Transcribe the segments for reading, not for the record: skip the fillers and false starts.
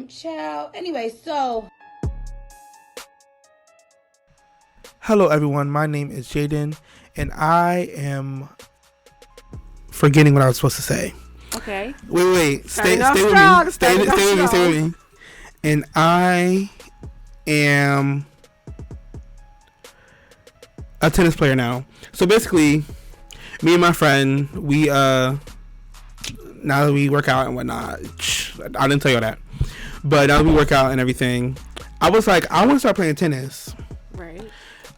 Ciao. Anyway, so. Hello, everyone. My name is Jaden, and I am forgetting what I was supposed to say. Okay. Wait. Stay with me. Stay with me. And I am a tennis player now. So basically, me and my friend, we now that we work out and whatnot, I didn't tell you that, but now that we work out and everything, I was like, I want to start playing tennis. Right.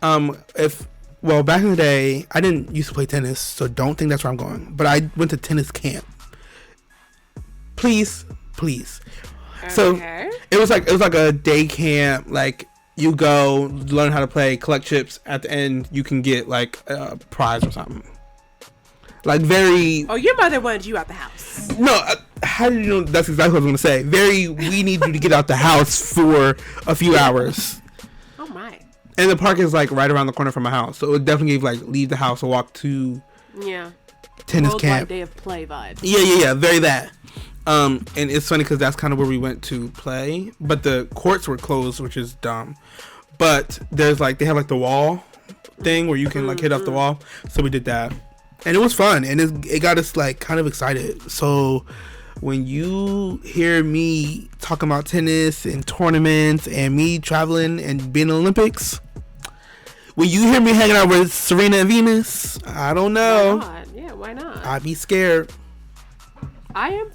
Back in the day, I didn't used to play tennis, so don't think that's where I'm going. But I went to tennis camp. Please. Okay. So it was like a day camp. Like, you go learn how to play, collect chips. At the end, you can get like a prize or something. Like, very. Oh, your mother wanted you out the house. No, how did you know? That's exactly what I was gonna say. Very. We need you to get out the house for a few hours. Oh my. And the park is like right around the corner from my house, so it would definitely give like leave the house or walk to tennis camp. Day of play vibe. Yeah, very that. And it's funny because that's kind of where we went to play, but the courts were closed, which is dumb. But there's like they have like the wall thing where you can like hit off the wall, so we did that, and it was fun, and it got us like kind of excited. So when you hear me talking about tennis and tournaments and me traveling and being in the Olympics, when you hear me hanging out with Serena and Venus, I don't know. Why not? Yeah, why not? I'd be scared. I am.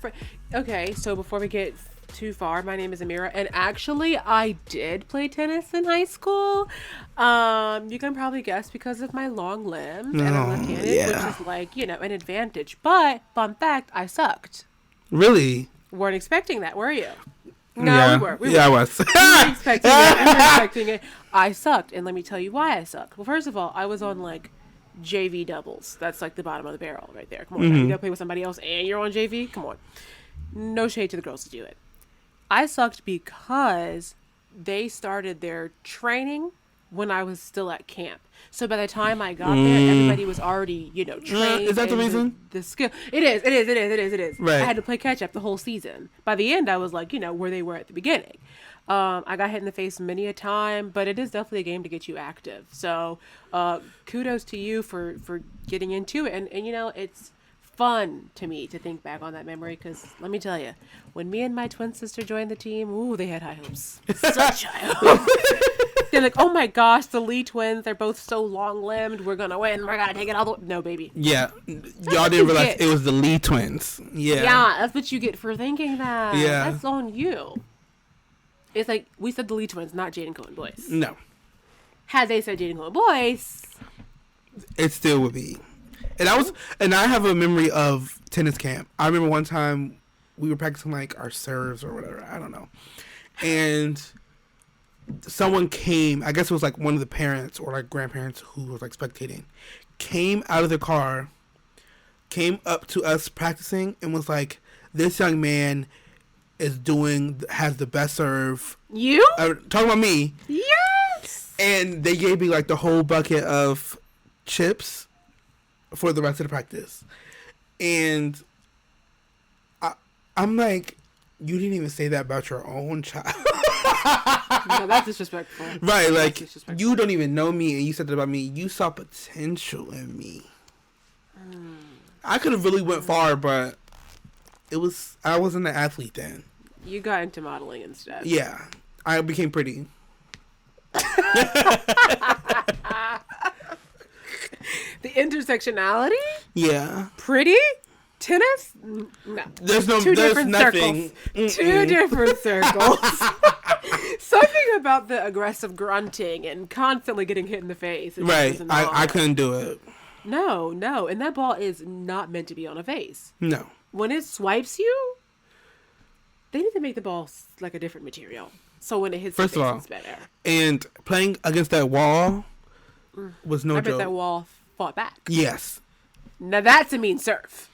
Okay, so before we get too far, my name is Amira, and actually, I did play tennis in high school. You can probably guess because of my long limbs and I'm left-handed, which is like an advantage. But fun fact, I sucked. Really? Weren't expecting that, were you? No, yeah. we were. I was. We were expecting it. I sucked, and let me tell you why I sucked. Well, first of all, I was on like JV doubles. That's like the bottom of the barrel right there. Come on, you gotta play with somebody else, and you're on JV. Come on. No shade to the girls to do it. I sucked because they started their training when I was still at camp. So by the time I got there, everybody was already, trained. Is that the reason? The skill. It is. Right. I had to play catch up the whole season. By the end, I was like, where they were at the beginning. I got hit in the face many a time, but it is definitely a game to get you active. So kudos to you for getting into it. And it's fun to me to think back on that memory because let me tell you, when me and my twin sister joined the team, ooh, they had high hopes. Such high hopes. They're like, oh my gosh, the Lee twins, they're both so long-limbed. We're going to win. We're going to take it all the way. No, baby. Yeah. Y'all didn't realize it was the Lee twins. Yeah. Yeah, that's what you get for thinking that. Yeah. That's on you. It's like, we said the Lee twins, not Jaden Cohen boys. No. Had they said Jaden Cohen boys, it still would be. And I have a memory of tennis camp. I remember one time we were practicing like our serves or whatever. I don't know. And someone came, I guess it was like one of the parents or like grandparents who was like spectating, came out of the car, came up to us practicing and was like, this young man has the best serve. You? Talking about me. Yes! And they gave me like the whole bucket of chips for the rest of the practice. And I'm like, you didn't even say that about your own child. No, that's disrespectful. Right, like, you don't even know me and you said that about me. You saw potential in me. I could have really went far, but I wasn't an athlete then. You got into modeling instead. Yeah, I became pretty. The intersectionality? Yeah. Pretty? Tennis? No. There's different nothing. Circles. Two different circles. Something about the aggressive grunting and constantly getting hit in the face. Right. I couldn't do it. No. And that ball is not meant to be on a face. No. When it swipes you, they need to make the ball like a different material. So when it hits the face, it's better. And playing against that wall was no joke. I bet that wall fought back. Yes. Now that's a mean serve.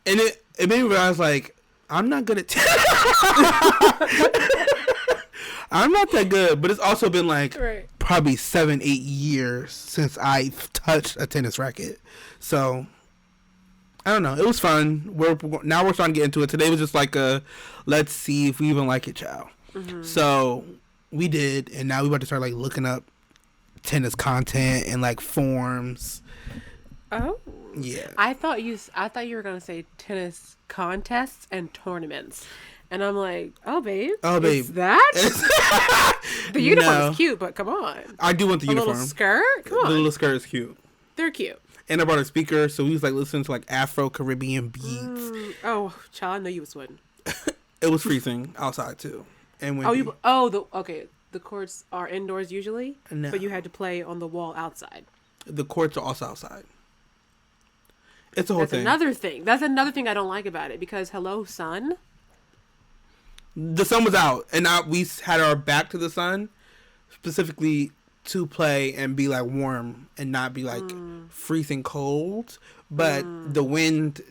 And it made me realize, like, I'm not good at I'm not that good, but it's also been like probably 7-8 years since I've touched a tennis racket. So I don't know. It was fun. Now we're starting to get into it. Today was just like let's see if we even like it, child. Mm-hmm. So we did, and now we about to start like looking up tennis content and like forums. Oh. Yeah. I thought you were gonna say tennis contests and tournaments. And I'm like, oh, babe. Is that? The uniform is cute, but come on. I do want the uniform. A little skirt? Come on. The little skirt is cute. They're cute. And I brought a speaker, so we was like listening to like Afro-Caribbean beats. Oh, child, I know you was sweating. It was freezing outside, too. And when the courts are indoors usually, no. But you had to play on the wall outside. The courts are also outside. It's a whole thing. That's another thing I don't like about it, because hello, sun. The sun was out, and we had our back to the sun, specifically to play and be like warm and not be like freezing cold. But the wind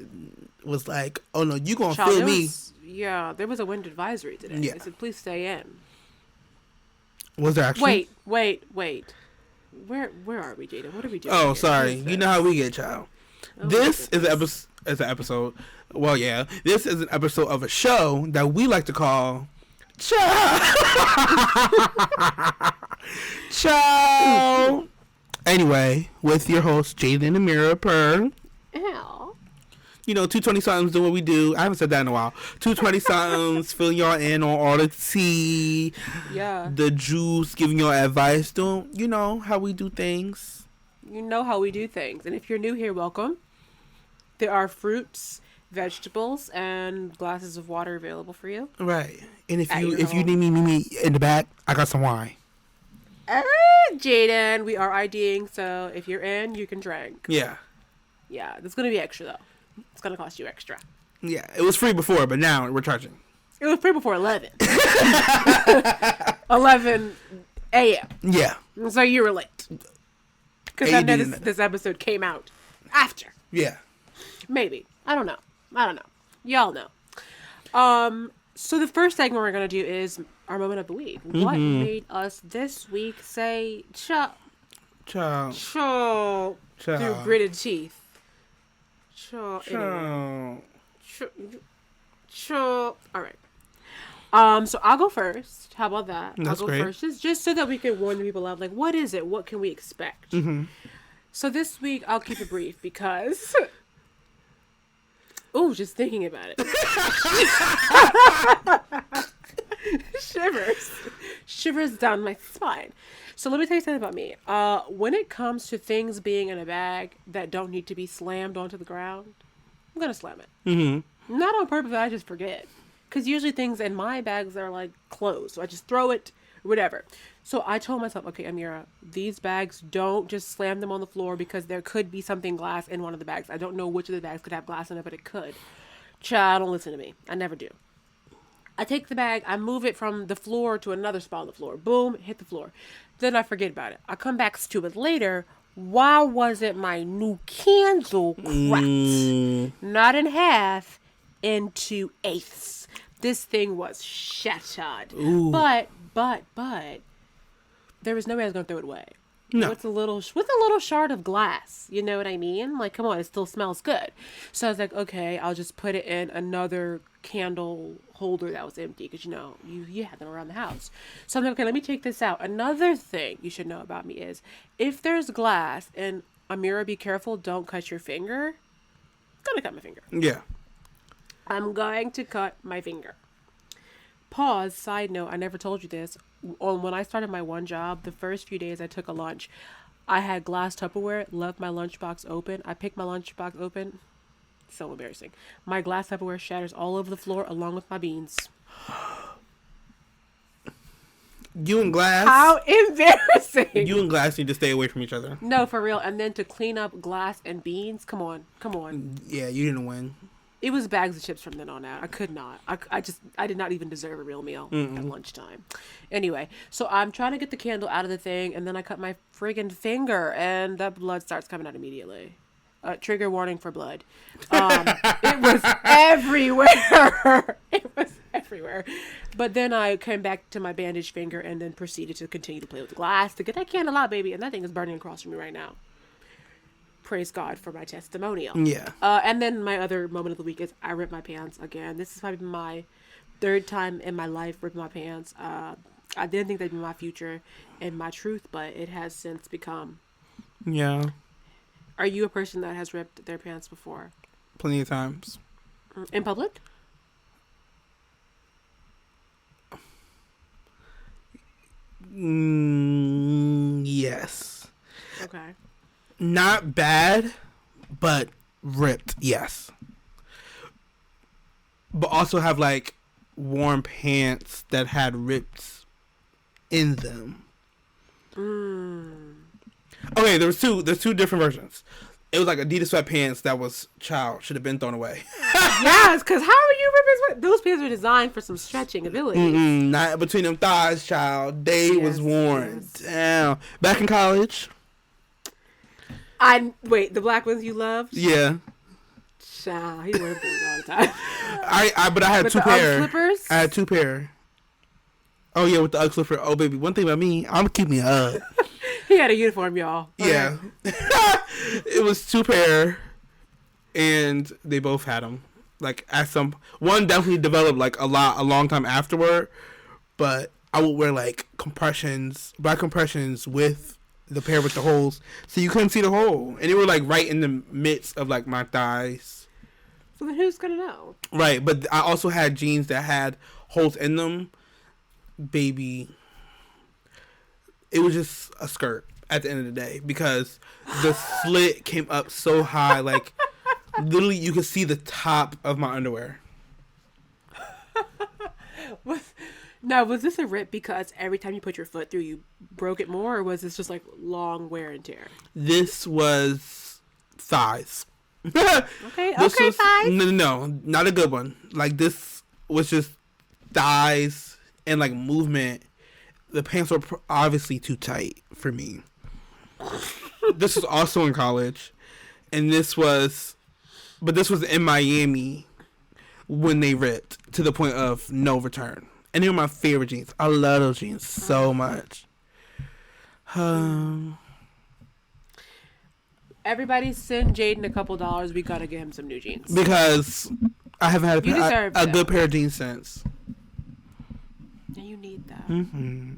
was like, "Oh no, you gonna feel me?" Yeah, there was a wind advisory today. Yeah. They said, "Please stay in." Was there actually? Wait. Where are we, Jada? What are we doing? Oh, here? sorry. You know how we get, child. Oh, this is an episode. Well, yeah, this is an episode of a show that we like to call Ciao. Anyway, with your host Jaden and Amira per. Ow. You know, 220-somethings do what we do. I haven't said that in a while. 220-somethings, filling y'all in on all the tea. Yeah. The juice, giving y'all advice. You know how we do things. You know how we do things. And if you're new here, welcome. There are fruits, vegetables, and glasses of water available for you. Right. And if you need me in the back, I got some wine. Jaden, we are IDing, so if you're in, you can drink. Yeah. Yeah, it's going to be extra, though. It's going to cost you extra. Yeah, it was free before, but now we're charging. It was free before 11. 11 a.m. Yeah. So you were late. Because I know this episode came out after. Yeah. Maybe. I don't know. Y'all know. So the first segment we're going to do is our moment of the week. Mm-hmm. What made us this week say cha through gritted teeth? Anyway. All right. So I'll go first. How about that? That's I'll go great. first, just so that we can warn the people out. Like, what is it? What can we expect? Mm-hmm. So this week I'll keep it brief because. Oh, just thinking about it. Shivers down my spine. So let me tell you something about me. When it comes to things being in a bag that don't need to be slammed onto the ground, I'm going to slam it. Mm-hmm. Not on purpose, I just forget. Because usually things in my bags are like closed. So I just throw it, whatever. So I told myself, okay, Amira, these bags, don't just slam them on the floor because there could be something glass in one of the bags. I don't know which of the bags could have glass in it, but it could. Child, don't listen to me. I never do. I take the bag, I move it from the floor to another spot on the floor. Boom, hit the floor. Then I forget about it. I come back to it later. Why wasn't my new candle cracked? Not in half, into eighths. This thing was shattered. Ooh. But there was no way I was going to throw it away. No. With a little shard of glass. You know what I mean? Like, come on, it still smells good. So I was like, okay, I'll just put it in another candle holder that was empty. Because, you had them around the house. So I'm like, okay, let me take this out. Another thing you should know about me is, if there's glass, and Amira, be careful, don't cut your finger. I'm going to cut my finger. Yeah. I'm going to cut my finger. Pause, side note, I never told you this. When I started my one job, the first few days I took a lunch, I had glass Tupperware, left my lunchbox open. I picked my lunchbox open. So embarrassing. My glass Tupperware shatters all over the floor along with my beans. You and glass? How embarrassing. You and glass need to stay away from each other. No, for real. And then to clean up glass and beans, come on. Yeah, you didn't win. It was bags of chips from then on out. I could not. I did not even deserve a real meal at lunchtime. Anyway, so I'm trying to get the candle out of the thing, and then I cut my friggin' finger, and that blood starts coming out immediately. Trigger warning for blood. It was everywhere. It was everywhere. But then I came back to my bandaged finger and then proceeded to continue to play with the glass to get that candle out, baby. And that thing is burning across from me right now. praise God for my testimonial. Yeah. And then my other moment of the week is I ripped my pants again. This is probably my third time in my life ripping my pants. I didn't think that'd be my future and my truth, but it has since become. Yeah. Are you a person that has ripped their pants before? Plenty of times. In public? Yes. Okay. Not bad, but ripped, yes. But also have like warm pants that had rips in them. Okay, there's two different versions. It was like Adidas sweatpants that was should have been thrown away. Yes, because how are you ripping? Those pants were designed for some stretching ability. Not between them thighs, child. They was worn. Yes. Damn. Back in college. Wait, the black ones you loved? Yeah. Child, he wore them all the time. But I had With two the pair. Ugg slippers? I had two pair. Oh yeah, with the Ugg slipper. Oh baby, one thing about me, I'm keeping it up. He had a uniform, y'all. Yeah. It was two pair, and they both had them. Like one definitely developed like a long time afterward, but I would wear like black compressions with the pair with the holes, so you couldn't see the hole, and they were like right in the midst of like my thighs. So then who's gonna know? Right, but I also had jeans that had holes in them. Baby, it was just a skirt at the end of the day because the slit came up so high, like literally you could see the top of my underwear. Was this a rip because every time you put your foot through, you broke it more, or was this just like long wear and tear? This was thighs. Okay, This was, thighs. No, not a good one. Like this was just thighs and like movement. The pants were obviously too tight for me. This was also in college, and this was in Miami when they ripped to the point of no return. And they were my favorite jeans. I love those jeans so much. Everybody send Jaden a couple $. We gotta get him some new jeans. Because I haven't had a good pair of jeans since. And you need that. Mm-hmm.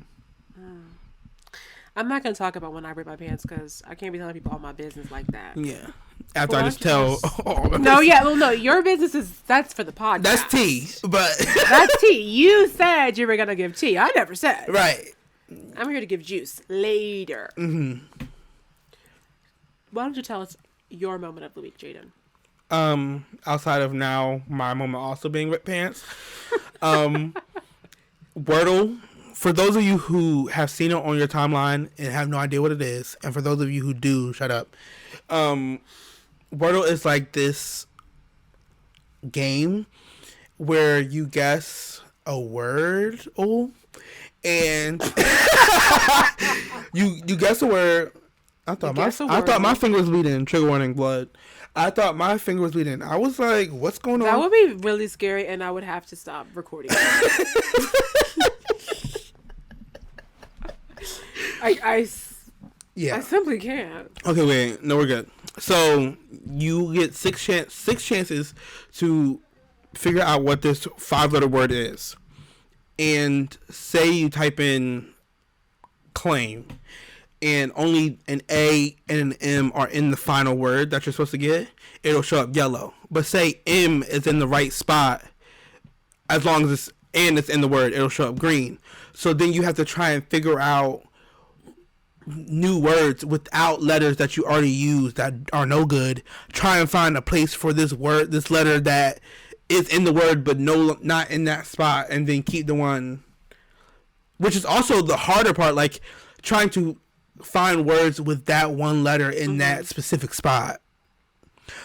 I'm not gonna talk about when I rip my pants because I can't be telling people all my business like that. Yeah. After I just tell. No, yeah, well, no, your business that's for the podcast. That's tea, but that's tea. You said you were gonna give tea. I never said. Right. I'm here to give juice later. Mm-hmm. Why don't you tell us your moment of the week, Jaden? Outside of now, my moment also being ripped pants. Wordle. For those of you who have seen it on your timeline and have no idea what it is, and for those of you who do, shut up. Wordle is like this game where you guess a word, and you guess a word. I thought my finger was bleeding. Trigger warning, blood. I thought my finger was bleeding. I was like, "What's going on?" That would be really scary, and I would have to stop recording. I simply can't. Okay, wait. No, we're good. So you get six chances to figure out what this 5-letter word is, and say you type in claim, and only an A and an M are in the final word that you're supposed to get. It'll show up yellow. But say M is in the right spot, as long as it's in the word, it'll show up green. So then you have to try and figure out new words without letters that you already used that are no good. Try and find a place for this letter that is in the word but not in that spot, and then keep the one, which is also the harder part, like trying to find words with that one letter in that specific spot,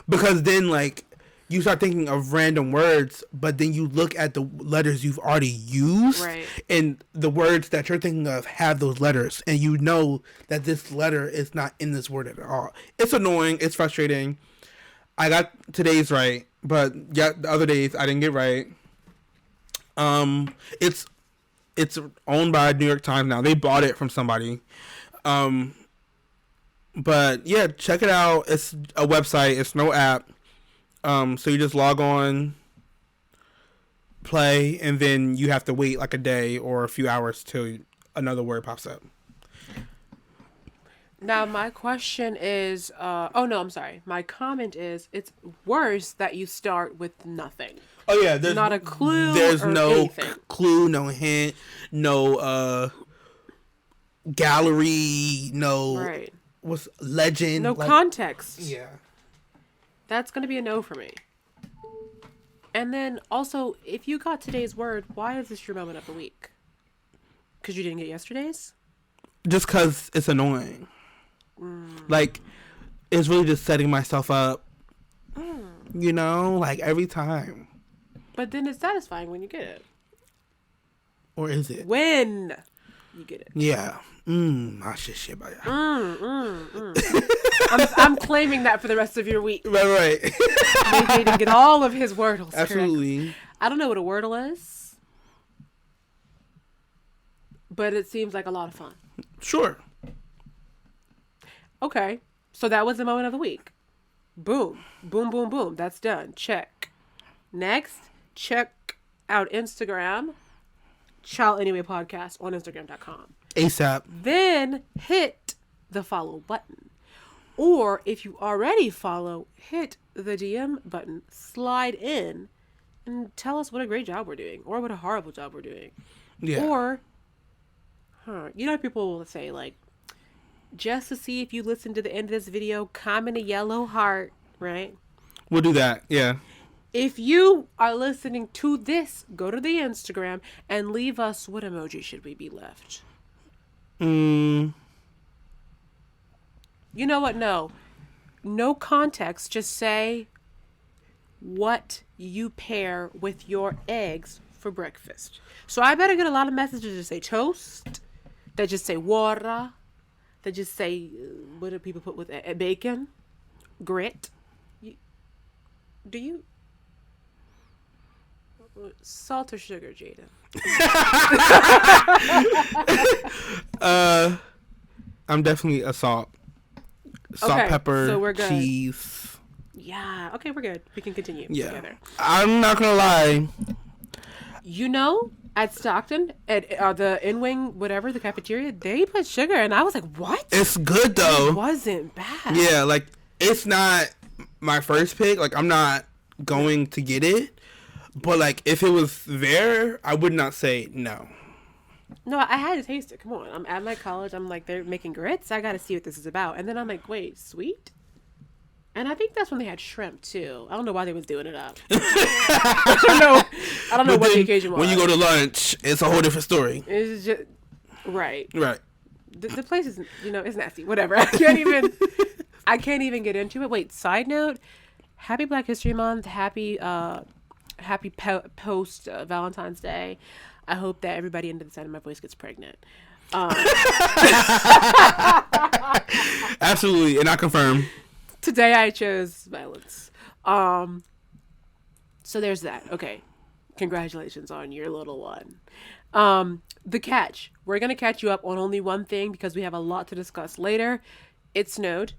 because then like you start thinking of random words, but then you look at the letters you've already used, right, and the words that you're thinking of have those letters, and you know that this letter is not in this word at all. It's annoying. It's frustrating. I got today's right, but yeah, the other days I didn't get right. It's owned by New York Times now. They bought it from somebody. But yeah, check it out. It's a website. It's no app. So you just log on, play, and then you have to wait like a day or a few hours till another word pops up. Now, my question is, I'm sorry. My comment is, it's worse that you start with nothing. Oh yeah, there's not a clue. There's or no anything. clue, no hint, no gallery, no Right. what's legend, No context. Yeah. That's going to be a no for me. And then also, if you got today's word, why is this your moment of the week? Because you didn't get yesterday's? Just because it's annoying. Like, it's really just setting myself up, you know, like every time. But then it's satisfying when you get it. Or is it? When you get it. Yeah. I shit about it. I'm claiming that for the rest of your week. Right. Maybe to get all of his wordles Absolutely. correctly. I don't know what a wordle is, but it seems like a lot of fun. Sure. Okay, so that was the moment of the week. Boom. Boom, boom, boom. That's done. Check. Next, check out Instagram. Child Anyway Podcast on Instagram.com. ASAP. Then hit the follow button. Or if you already follow, hit the DM button, slide in, and tell us what a great job we're doing or what a horrible job we're doing. Yeah. Or, you know, people will say, like, just to see if you listen to the end of this video, comment a yellow heart, right? We'll do that. Yeah. If you are listening to this, go to the Instagram and leave us, what emoji should we be left? You know what? No context. Just say what you pair with your eggs for breakfast. So I better get a lot of messages that say toast, that just say water, that just say, what do people put with it? Bacon, grit. Do you? Salt or sugar, Jaden? I'm definitely a salt. Salt, Okay, pepper, so we're good. cheese. Yeah. Okay, we're good. We can continue together. I'm not gonna lie. You know, at Stockton, at the in-wing, whatever, the cafeteria, they put sugar, and I was like, what? It's good though. It wasn't bad. Yeah, like it's not my first pick. Like I'm not going to get it. But like if it was there, I would not say no. No, I had to taste it. Come on. I'm at my college. I'm like, they're making grits. I got to see what this is about. And then I'm like, wait, sweet? And I think that's when they had shrimp too. I don't know why they was doing it up. I don't know what the occasion was. When you go to lunch, it's a whole different story. It's just right. Right. The place is, it's nasty. Whatever. I can't even get into it. Wait, side note, happy Black History Month. Happy post Valentine's Day. I hope that everybody under the sound of my voice gets pregnant. Absolutely, and I confirm. Today I chose violence. So there's that. Okay. Congratulations on your little one. The catch. We're going to catch you up on only one thing because we have a lot to discuss later. It snowed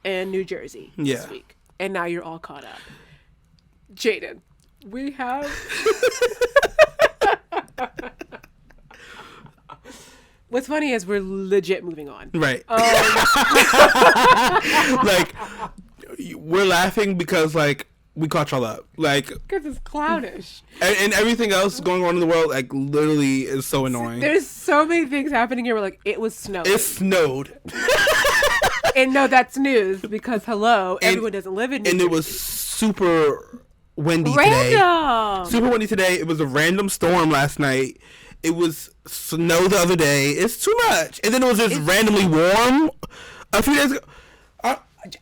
in New Jersey this week. And now you're all caught up. Jaden, we have... What's funny is we're legit moving on. Right. Like, we're laughing because, like, we caught y'all up. Like... Because it's clownish. And everything else going on in the world, like, literally is so annoying. There's so many things happening here. We're like, it was snowing. It snowed. And no, that's news because, everyone doesn't live in New Jersey. And it was super windy random. today. Super windy today. It was a random storm last night. It was snow the other day. It's too much. And then it was just randomly warm a few days ago.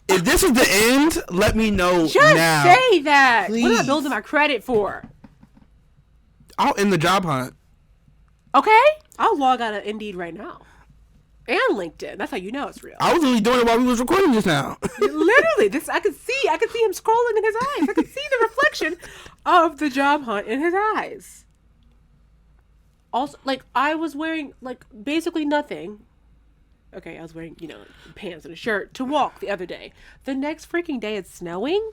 If this is the end, let me know now. Just say that. Please. What am I building my credit for? I'll end the job hunt. Okay. I'll log out of Indeed right now. And LinkedIn. That's how you know it's real. I was really doing it while we was recording just now. Literally, I could see him scrolling in his eyes. I could see the reflection of the job hunt in his eyes. Also, like, I was wearing, like, basically nothing. Okay, I was wearing, pants and a shirt to walk the other day. The next freaking day it's snowing?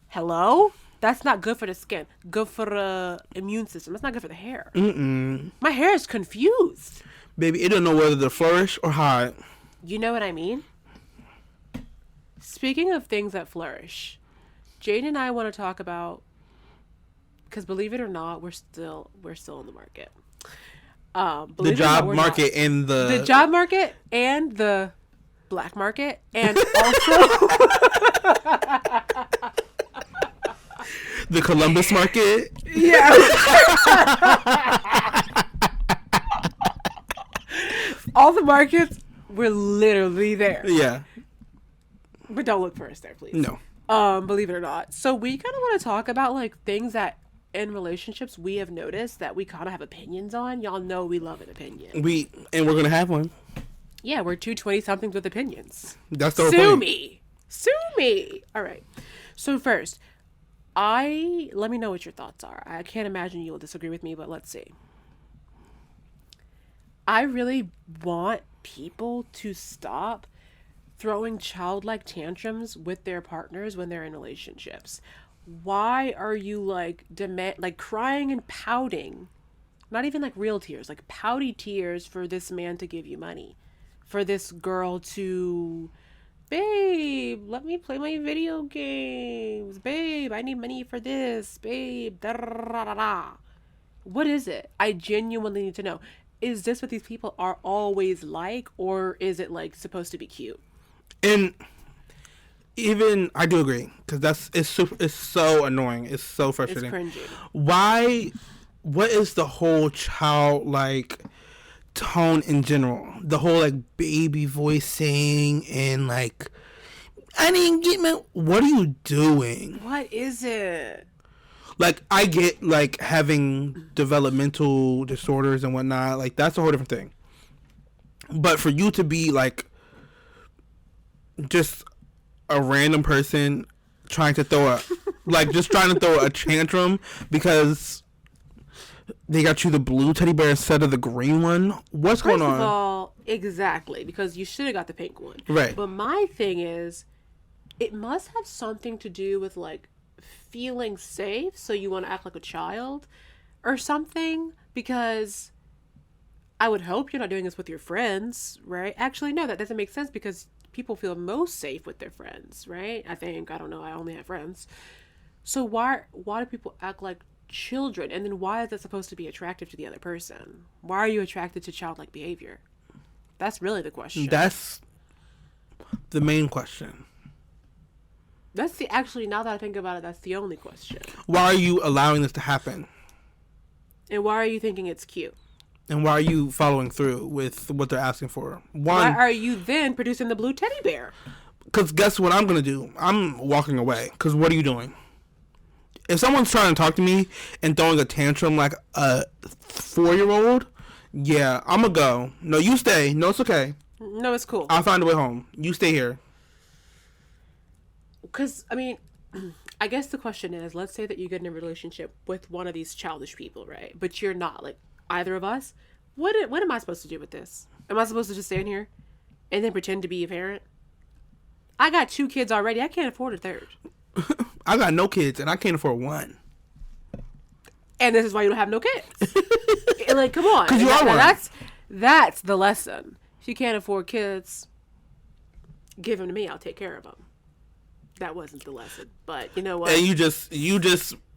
Hello? That's not good for the skin. Good for the immune system. That's not good for the hair. Mm-mm. My hair is confused. Baby, it don't know whether to flourish or hide. You know what I mean? Speaking of things that flourish, Jane and I want to talk about, because believe it or not, we're still in the market. The job market and the job market and the black market, and also the Columbus market. Yeah. All the markets were literally there. Yeah. But don't look for us there, please. No. Believe it or not. So we kind of want to talk about like things that in relationships we have noticed that we kind of have opinions on. Y'all know we love an opinion. And we're gonna have one. Yeah, we're 220-somethings with opinions. That's the whole point. Sue me. All right. So first, let me know what your thoughts are. I can't imagine you will disagree with me, but let's see. I really want people to stop throwing childlike tantrums with their partners when they're in relationships. Why are you like crying and pouting? Not even like real tears, like pouty tears for this man to give you money, for this girl to, babe, let me play my video games, babe, I need money for this, babe, da da da da. What is it? I genuinely need to know. Is this what these people are always like, or is it like supposed to be cute? And even I do agree, because it's so annoying. It's so frustrating. It's cringy. Why? What is the whole childlike tone in general? The whole like baby voicing and like, I didn't get my. What are you doing? What is it? Like, I get like having developmental disorders and whatnot. Like, that's a whole different thing. But for you to be like just a random person trying to throw a tantrum because they got you the blue teddy bear instead of the green one. What's going on? First of all, exactly, because you should have got the pink one. Right. But my thing is, it must have something to do with like feeling safe, so you want to act like a child or something, because I would hope you're not doing this with your friends, right? Actually, no, that doesn't make sense, because people feel most safe with their friends, right? I don't know, I only have friends. So why do people act like children? And then why is that supposed to be attractive to the other person? Why are you attracted to childlike behavior? That's really the question. That's the main question. Actually, now that I think about it, that's the only question. Why are you allowing this to happen? And why are you thinking it's cute? And why are you following through with what they're asking for? Why are you then producing the blue teddy bear? Because guess what I'm going to do? I'm walking away. Because what are you doing? If someone's trying to talk to me and throwing a tantrum like a 4-year-old, yeah, I'm going to go. No, you stay. No, it's okay. No, it's cool. I'll find a way home. You stay here. Because, I mean, I guess the question is, let's say that you get in a relationship with one of these childish people, right? But you're not, like, either of us. What am I supposed to do with this? Am I supposed to just stand here and then pretend to be a parent? I got 2 kids already. I can't afford a third. I got no kids, and I can't afford one. And this is why you don't have no kids. Like, come on. Because you are one. That's the lesson. If you can't afford kids, give them to me. I'll take care of them. That wasn't the lesson, but you know what? And you just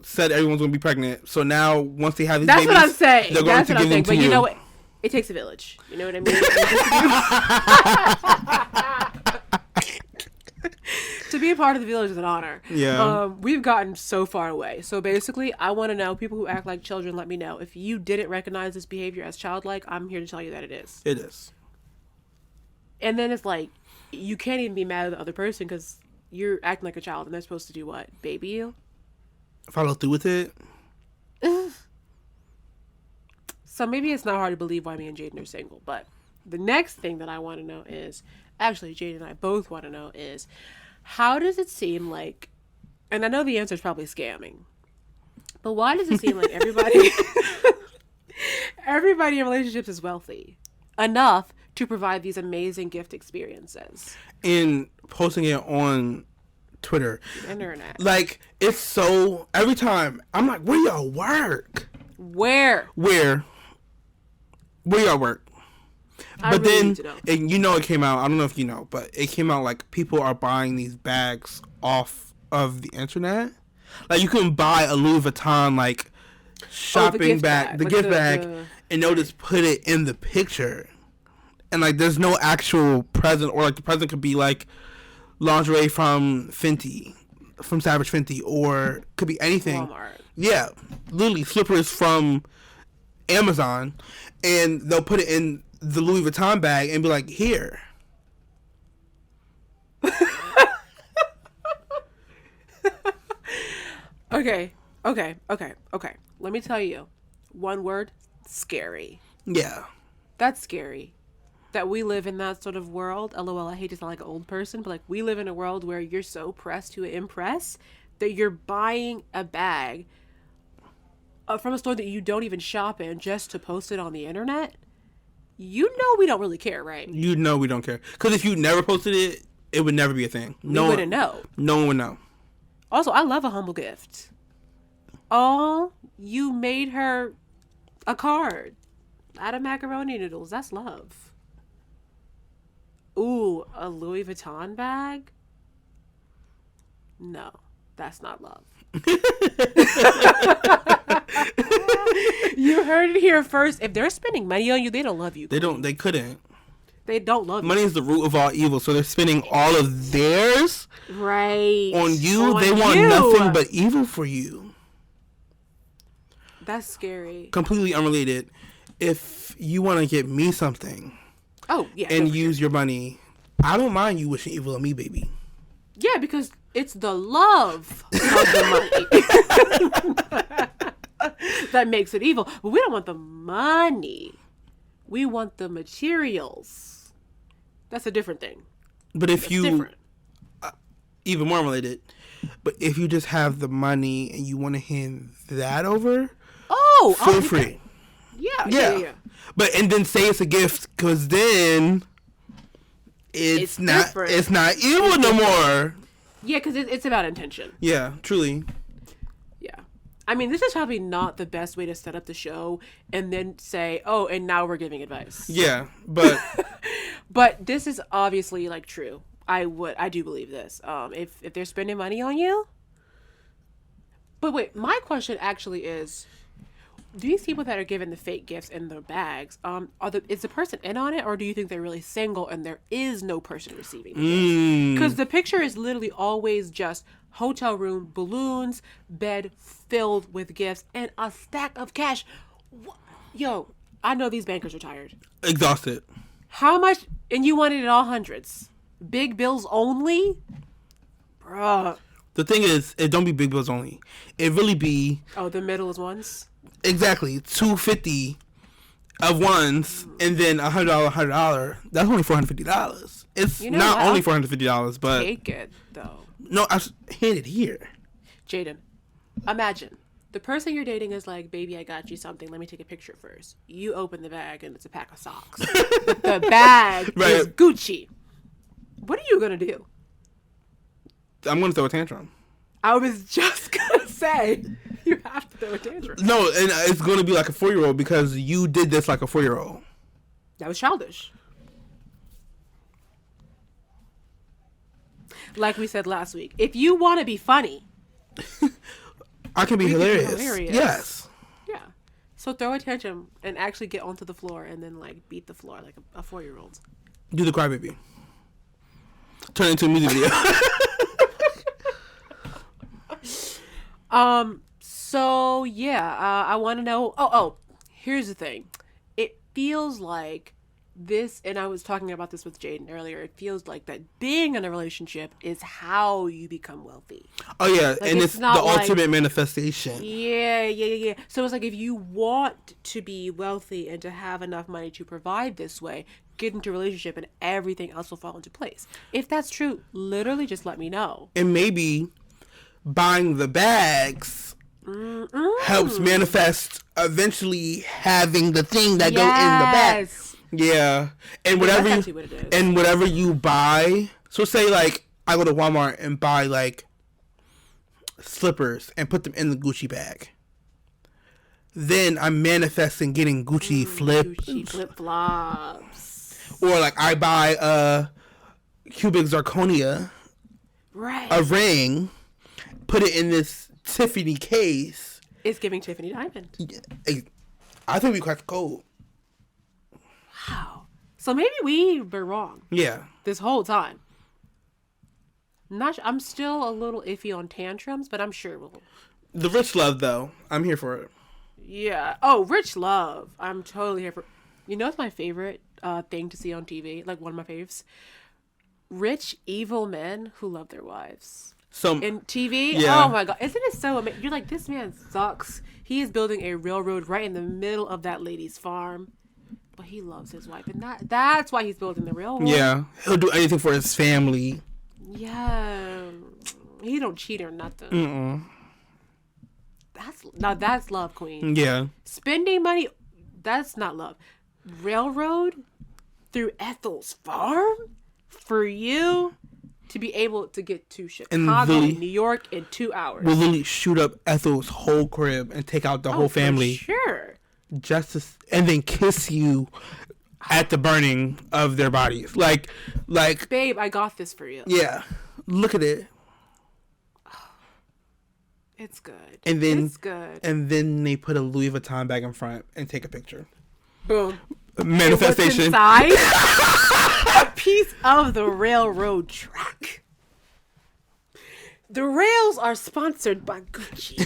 said everyone's gonna be pregnant. So now once they have these babies, that's what I'm saying. They're going to give them to But you know what? It takes a village. You know what I mean? To be a part of the village is an honor. Yeah. We've gotten so far away. So basically, I want to know, people who act like children, let me know. If you didn't recognize this behavior as childlike, I'm here to tell you that it is. It is. And then it's like, you can't even be mad at the other person because you're acting like a child and they're supposed to do what? Baby you? Follow through with it? So maybe it's not hard to believe why me and Jaden are single. But the next thing that I want to know is, actually Jaden and I both want to know is, how does it seem like, and I know the answer is probably scamming, but why does it seem like everybody in relationships is wealthy? enough to provide these amazing gift experiences. And posting it on Twitter. Internet. Like, it's so... Every time, I'm like, where y'all work? Where y'all work? I But really then, need to know. and it came out, I don't know if you know, but it came out like people are buying these bags off of the internet. Like, you can buy a Louis Vuitton, like, shopping bag, the gift bag, and they'll just put it in the picture. And, like, there's no actual present, or, like, the present could be, like, lingerie from Fenty, from Savage Fenty, or could be anything. Walmart. Yeah, literally slippers from Amazon, and they'll put it in the Louis Vuitton bag and be like, here. Okay. Let me tell you. One word, scary. Yeah. That's scary. That we live in that sort of world. LOL, I hate to sound like an old person, but like we live in a world where you're so pressed to impress that you're buying a bag from a store that you don't even shop in just to post it on the internet. You know we don't really care, right? You know we don't care. Because if you never posted it, it would never be a thing. We wouldn't know. No one would know. Also, I love a humble gift. Oh, you made her a card out of macaroni noodles. That's love. Ooh, a Louis Vuitton bag? No, that's not love. You heard it here first. If they're spending money on you, they don't love you. They couldn't. They don't love you. Money is the root of all evil, so they're spending all of theirs right on you. On they want you. nothing but evil for you. That's scary. Completely unrelated. If you want to get me something, and use your money, I don't mind you wishing evil on me, baby. Yeah, because it's the love of the money that makes it evil. But we don't want the money. We want the materials. That's a different thing. But if That's you, different. Even more related, but if you just have the money and you want to hand that over, feel free. Yeah. But and then say it's a gift, because then it's not different. It's not evil no more. Yeah, because it's about intention. Yeah, truly. Yeah. I mean, this is probably not the best way to set up the show and then say, oh, and now we're giving advice. Yeah, but but this is obviously like true. I do believe this. If they're spending money on you. But wait, my question actually is, these people that are given the fake gifts in their bags, is the person in on it, or do you think they're really single and there is no person receiving the because the picture is literally always just hotel room, balloons, bed filled with gifts, and a stack of cash. Yo, I know these bankers are tired. Exhausted. How much? And you wanted it all hundreds. Big bills only? Bruh. The thing is, it don't be big bills only. It really be... Oh, the middle is ones? Exactly. $250 of ones, and then $100. That's only $450. It's not only $450, but... Take it, though. No, I hand it here. Jaden, imagine. The person you're dating is like, baby, I got you something. Let me take a picture first. You open the bag, and it's a pack of socks. But the bag is Gucci. What are you going to do? I'm going to throw a tantrum. I was just going to say, you have to throw a tantrum. No, and it's going to be like a 4-year-old because you did this like a 4-year-old. That was childish. Like we said last week, if you want to be funny, I can be hilarious. Yes. Yeah. So throw a tantrum and actually get onto the floor and then like beat the floor like a 4-year-old. Do the crybaby. Turn it into a music video. So yeah, I want to know. Oh, here's the thing. It feels like this, and I was talking about this with Jaden earlier. It feels like that being in a relationship is how you become wealthy. Oh yeah, like, and it's the ultimate manifestation. Yeah. So it's like if you want to be wealthy and to have enough money to provide this way, get into a relationship and everything else will fall into place. If that's true, literally just let me know. And maybe buying the bags helps manifest eventually having the thing that go in the bag. Yeah, and whatever that's actually what it is. and whatever you buy. So say like I go to Walmart and buy like slippers and put them in the Gucci bag. Then I'm manifesting getting Gucci flip flops. Or like I buy cubic zirconia, right? A ring, put it in this Tiffany case. It's giving Tiffany diamond. I think we cracked the code. Wow. So maybe we were wrong. Yeah. This whole time. I'm still a little iffy on tantrums, but I'm sure we'll. The rich love, though. I'm here for it. Yeah. Oh, rich love. I'm totally here for. You know, it's my favorite thing to see on TV. Like one of my faves. Rich evil men who love their wives. So in TV. Yeah. Oh my god! Isn't it so amazing? You're like, this man sucks. He is building a railroad right in the middle of that lady's farm. But he loves his wife, and that's why he's building the railroad. Yeah, he'll do anything for his family. Yeah, he don't cheat or nothing. That's love, queen. Yeah, spending money, that's not love. Railroad through Ethel's farm for you to be able to get to Chicago, New York in 2 hours. We'll literally shoot up Ethel's whole crib and take out the whole family. For sure. And then kiss you at the burning of their bodies. Like, babe, I got this for you. Yeah. Look at it. It's good. And then it's good. And then they put a Louis Vuitton bag in front and take a picture. Boom. Manifestation. Inside a piece of the railroad track. The rails are sponsored by Gucci.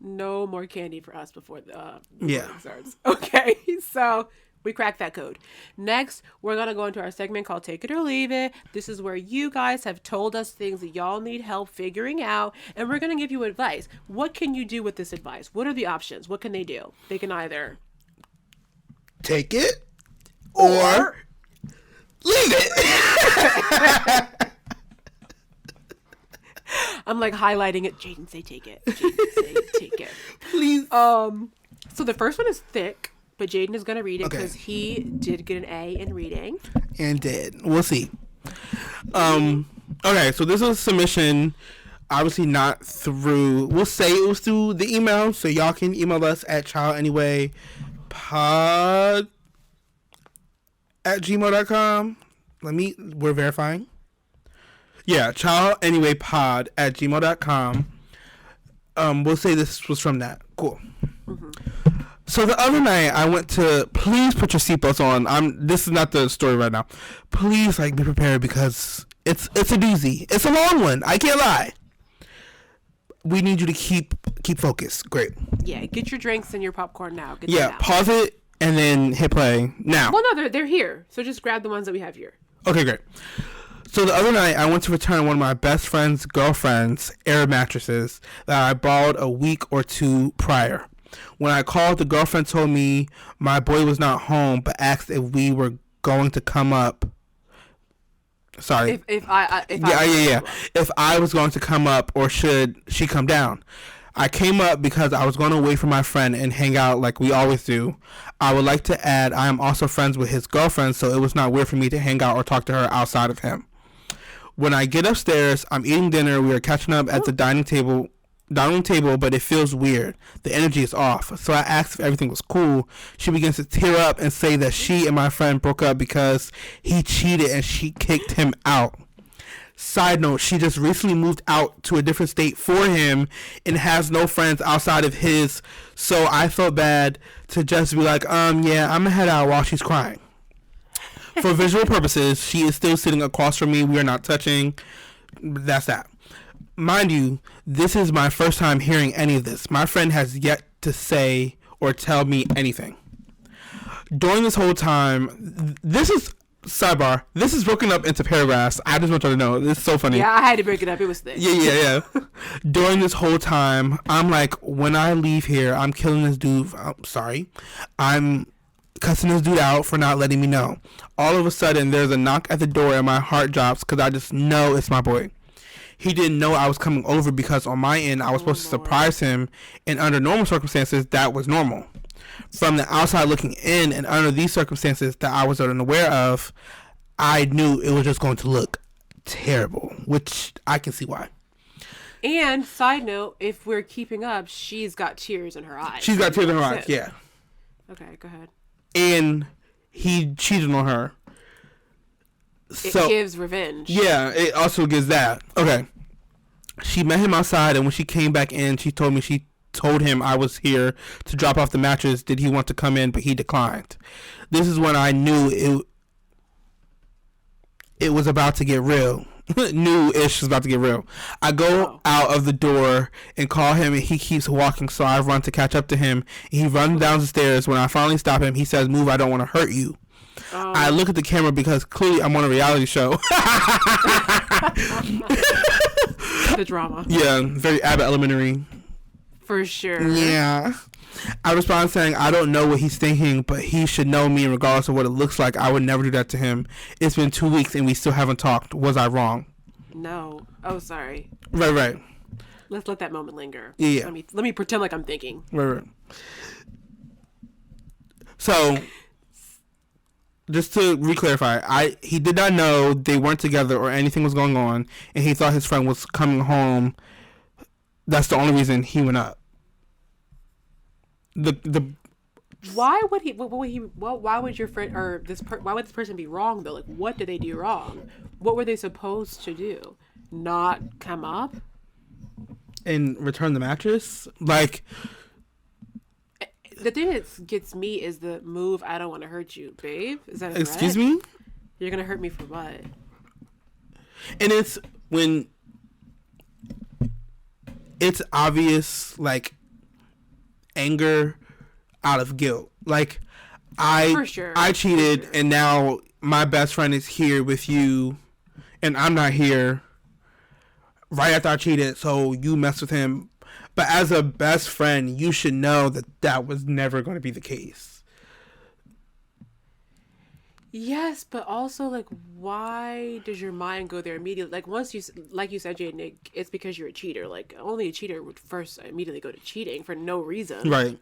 No more candy for us before the starts. Okay, so we cracked that code. Next, we're going to go into our segment called Take It or Leave It. This is where you guys have told us things that y'all need help figuring out, and we're going to give you advice. What can you do with this advice? What are the options? What can they do? They can either take it or leave it. I'm like highlighting it. Jaden, say take it. Jaden, say take it. Please. So the first one is thick, but Jaden is going to read it because he did get an A in reading. And did. We'll see. Okay, so this is a submission, obviously not through, we'll say it was through the email, so y'all can email us at childanywaypod@gmail.com. We're verifying. Yeah, childanywaypod@gmail.com. We'll say this was from that. Cool. Mm-hmm. So the other night I went to, please put your seatbelts on. This is not the story right now. Please be prepared because it's a doozy. It's a long one. I can't lie. We need you to keep focused. Great. Yeah, get your drinks and your popcorn now. Pause it and then hit play now. Well, no, they're here. So just grab the ones that we have here. Okay, great. So the other night, I went to return one of my best friend's girlfriend's air mattresses that I borrowed a week or two prior. When I called, the girlfriend told me my boy was not home, but asked if we were going to come up. Sorry. If I was going to come up, or should she come down? I came up because I was going to wait for my friend and hang out like we always do. I would like to add I am also friends with his girlfriend, so it was not weird for me to hang out or talk to her outside of him. When I get upstairs, I'm eating dinner. We are catching up at the dining table, but it feels weird. The energy is off. So I asked if everything was cool. She begins to tear up and say that she and my friend broke up because he cheated and she kicked him out. Side note, she just recently moved out to a different state for him and has no friends outside of his. So I felt bad to just be like, yeah, I'm gonna head out while she's crying. For visual purposes, she is still sitting across from me. We are not touching. That's that. Mind you, this is my first time hearing any of this. My friend has yet to say or tell me anything. During this whole time, this is broken up into paragraphs. I just want you to know. This is so funny. Yeah, I had to break it up. It was thick. Yeah. During this whole time, I'm like, when I leave here, I'm killing this dude. I'm cussing this dude out for not letting me know. All of a sudden, there's a knock at the door and my heart drops because I just know it's my boy. he didn't know I was coming over because on my end I was supposed to surprise him, and under normal circumstances that was normal. From the outside looking in, and under these circumstances that I was unaware of, I knew it was just going to look terrible, which I can see why. And side note, if we're keeping up, she's got tears in her eyes. She's got tears in her eyes, yeah. Okay, go ahead. And he cheated on her. It gives revenge. Yeah, it also gives that. Okay. She met him outside, and when she came back in, she told him I was here to drop off the mattress. Did he want to come in? But he declined. This is when I knew it was about to get real. New-ish was about to get real. I go out of the door and call him, and he keeps walking, so I run to catch up to him. He runs down the stairs. When I finally stop him, he says, "Move, I don't want to hurt you." I look at the camera because clearly I'm on a reality show. The drama. Yeah, very Abbott Elementary. For sure. Yeah. I respond saying, "I don't know what he's thinking, but he should know me regardless of what it looks like. I would never do that to him. It's been 2 weeks and we still haven't talked. Was I wrong?" No. Oh, sorry. Right. Let's let that moment linger. Yeah. Let me pretend like I'm thinking. Right. So, just to re-clarify, he did not know they weren't together or anything was going on, and he thought his friend was coming home. That's the only reason he went up. Why would he? Why would your friend or why would this person be wrong though? Like, what did they do wrong? What were they supposed to do? Not come up and return the mattress? Like, the thing that gets me is the move. I don't want to hurt you, babe. Is that a excuse threat? me? You're gonna hurt me for what? And it's when it's obvious, like, anger out of guilt. Like, I cheated, and now my best friend is here with you, and I'm not here right after I cheated, so you mess with him. But as a best friend, you should know that was never going to be the case. Yes, but also, like, why does your mind go there immediately? Like, once like you said, Jaden, it's because you're a cheater. Like, only a cheater would first immediately go to cheating for no reason. Right.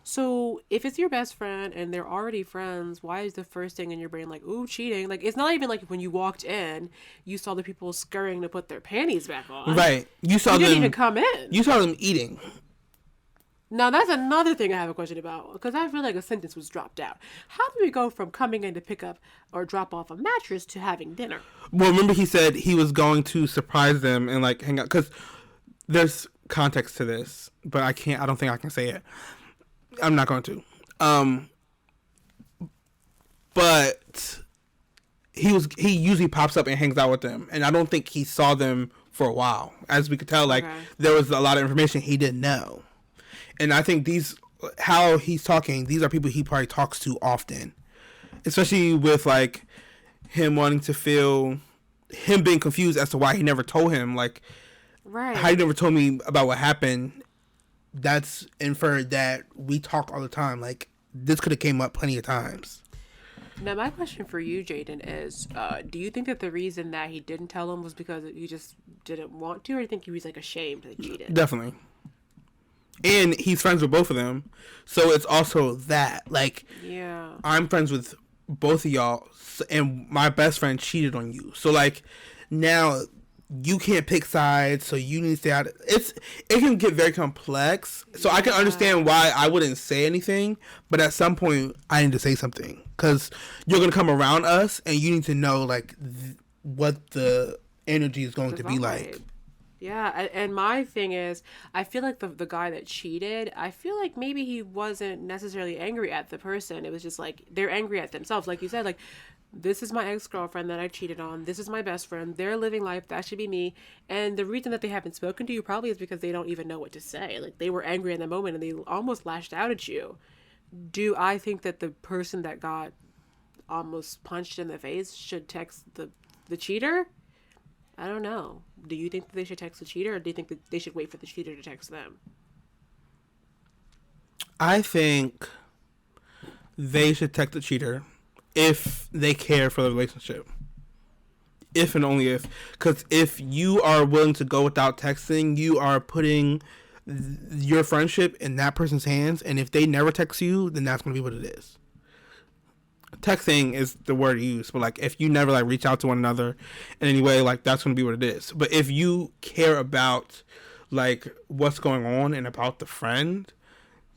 So, if it's your best friend and they're already friends, why is the first thing in your brain like, ooh, cheating? Like, it's not even like when you walked in, you saw the people scurrying to put their panties back on. Right. You didn't even come in. You saw them eating. Now, that's another thing I have a question about, because I feel like a sentence was dropped out. How do we go from coming in to pick up or drop off a mattress to having dinner? Well, remember he said he was going to surprise them and, like, hang out, because there's context to this, but I don't think I can say it. I'm not going to. But he usually pops up and hangs out with them, and I don't think he saw them for a while. As we could tell, like, there was a lot of information he didn't know. And I think how he's talking, these are people he probably talks to often. Especially with, like, him wanting to him being confused as to why he never told him. Like, how he never told me about what happened. That's inferred that we talk all the time. Like, this could have came up plenty of times. Now, my question for you, Jaden, is do you think that the reason that he didn't tell him was because you just didn't want to, or do you think he was, like, ashamed that he cheated? Definitely. And he's friends with both of them. So it's also that. Like, yeah, I'm friends with both of y'all, and my best friend cheated on you. So, like, now you can't pick sides, so you need to stay out. It can get very complex. So I can understand why I wouldn't say anything, but at some point I need to say something, because you're going to come around us, and you need to know, like, what the energy is going to be like. Yeah, and my thing is, I feel like the guy that cheated, I feel like maybe he wasn't necessarily angry at the person. It was just like, they're angry at themselves. Like you said, like, this is my ex-girlfriend that I cheated on. This is my best friend. They're living life. That should be me. And the reason that they haven't spoken to you probably is because they don't even know what to say. Like, they were angry in the moment and they almost lashed out at you. Do I think that the person that got almost punched in the face should text the cheater? I don't know. Do you think that they should text the cheater, or do you think that they should wait for the cheater to text them? I think they should text the cheater if they care for the relationship. If and only if. Because if you are willing to go without texting, you are putting your friendship in that person's hands. And if they never text you, then that's going to be what it is. Texting is the word used, but like if you never like reach out to one another in any way, like that's going to be what it is. But if you care about like what's going on and about the friend,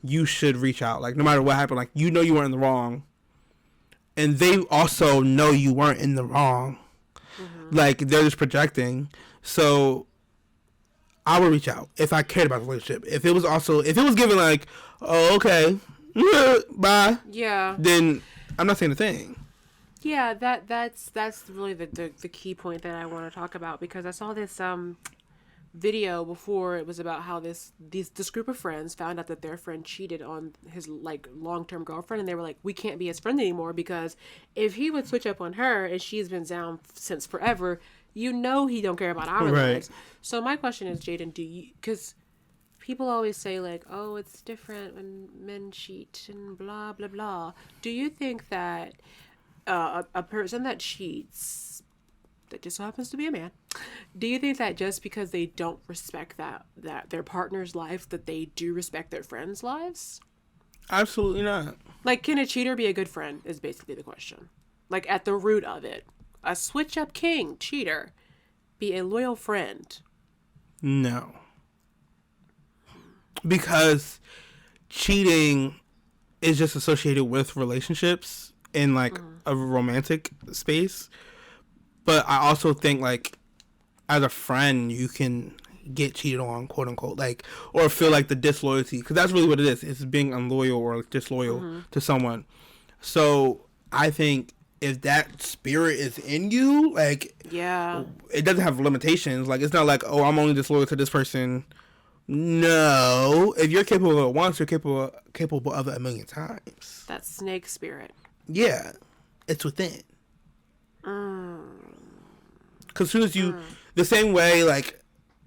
you should reach out. Like no matter what happened, like you know you weren't in the wrong, and they also know you weren't in the wrong. Like they're just projecting. So I would reach out if I cared about the relationship. If it was given like, oh okay, bye. Yeah. Then I'm not saying a thing. Yeah, that's really the key point that I want to talk about, because I saw this video before. It was about how this group of friends found out that their friend cheated on his like long-term girlfriend, and they were like, we can't be his friend anymore, because if he would switch up on her and she's been down since forever, you know he don't care about our lives. So my question is, Jaden, do you, because people always say like, oh, it's different when men cheat and blah blah blah, do you think that a person that cheats, that just so happens to be a man, do you think that just because they don't respect that their partner's life, that they do respect their friends' lives? Absolutely not. Like, can a cheater be a good friend is basically the question. Like, at the root of it, a switch up king cheater be a loyal friend? No, because cheating is just associated with relationships in like a romantic space. But I also think, like, as a friend, you can get cheated on, quote unquote, like, or feel like the disloyalty, because that's really what it is. It's being unloyal or like, disloyal to someone. So I think if that spirit is in you, like, yeah, it doesn't have limitations. Like, it's not like, oh, I'm only disloyal to this person. No, if you're capable of it once, you're capable of it a million times. That snake spirit. Yeah, it's within. Because as soon as you, the same way, like,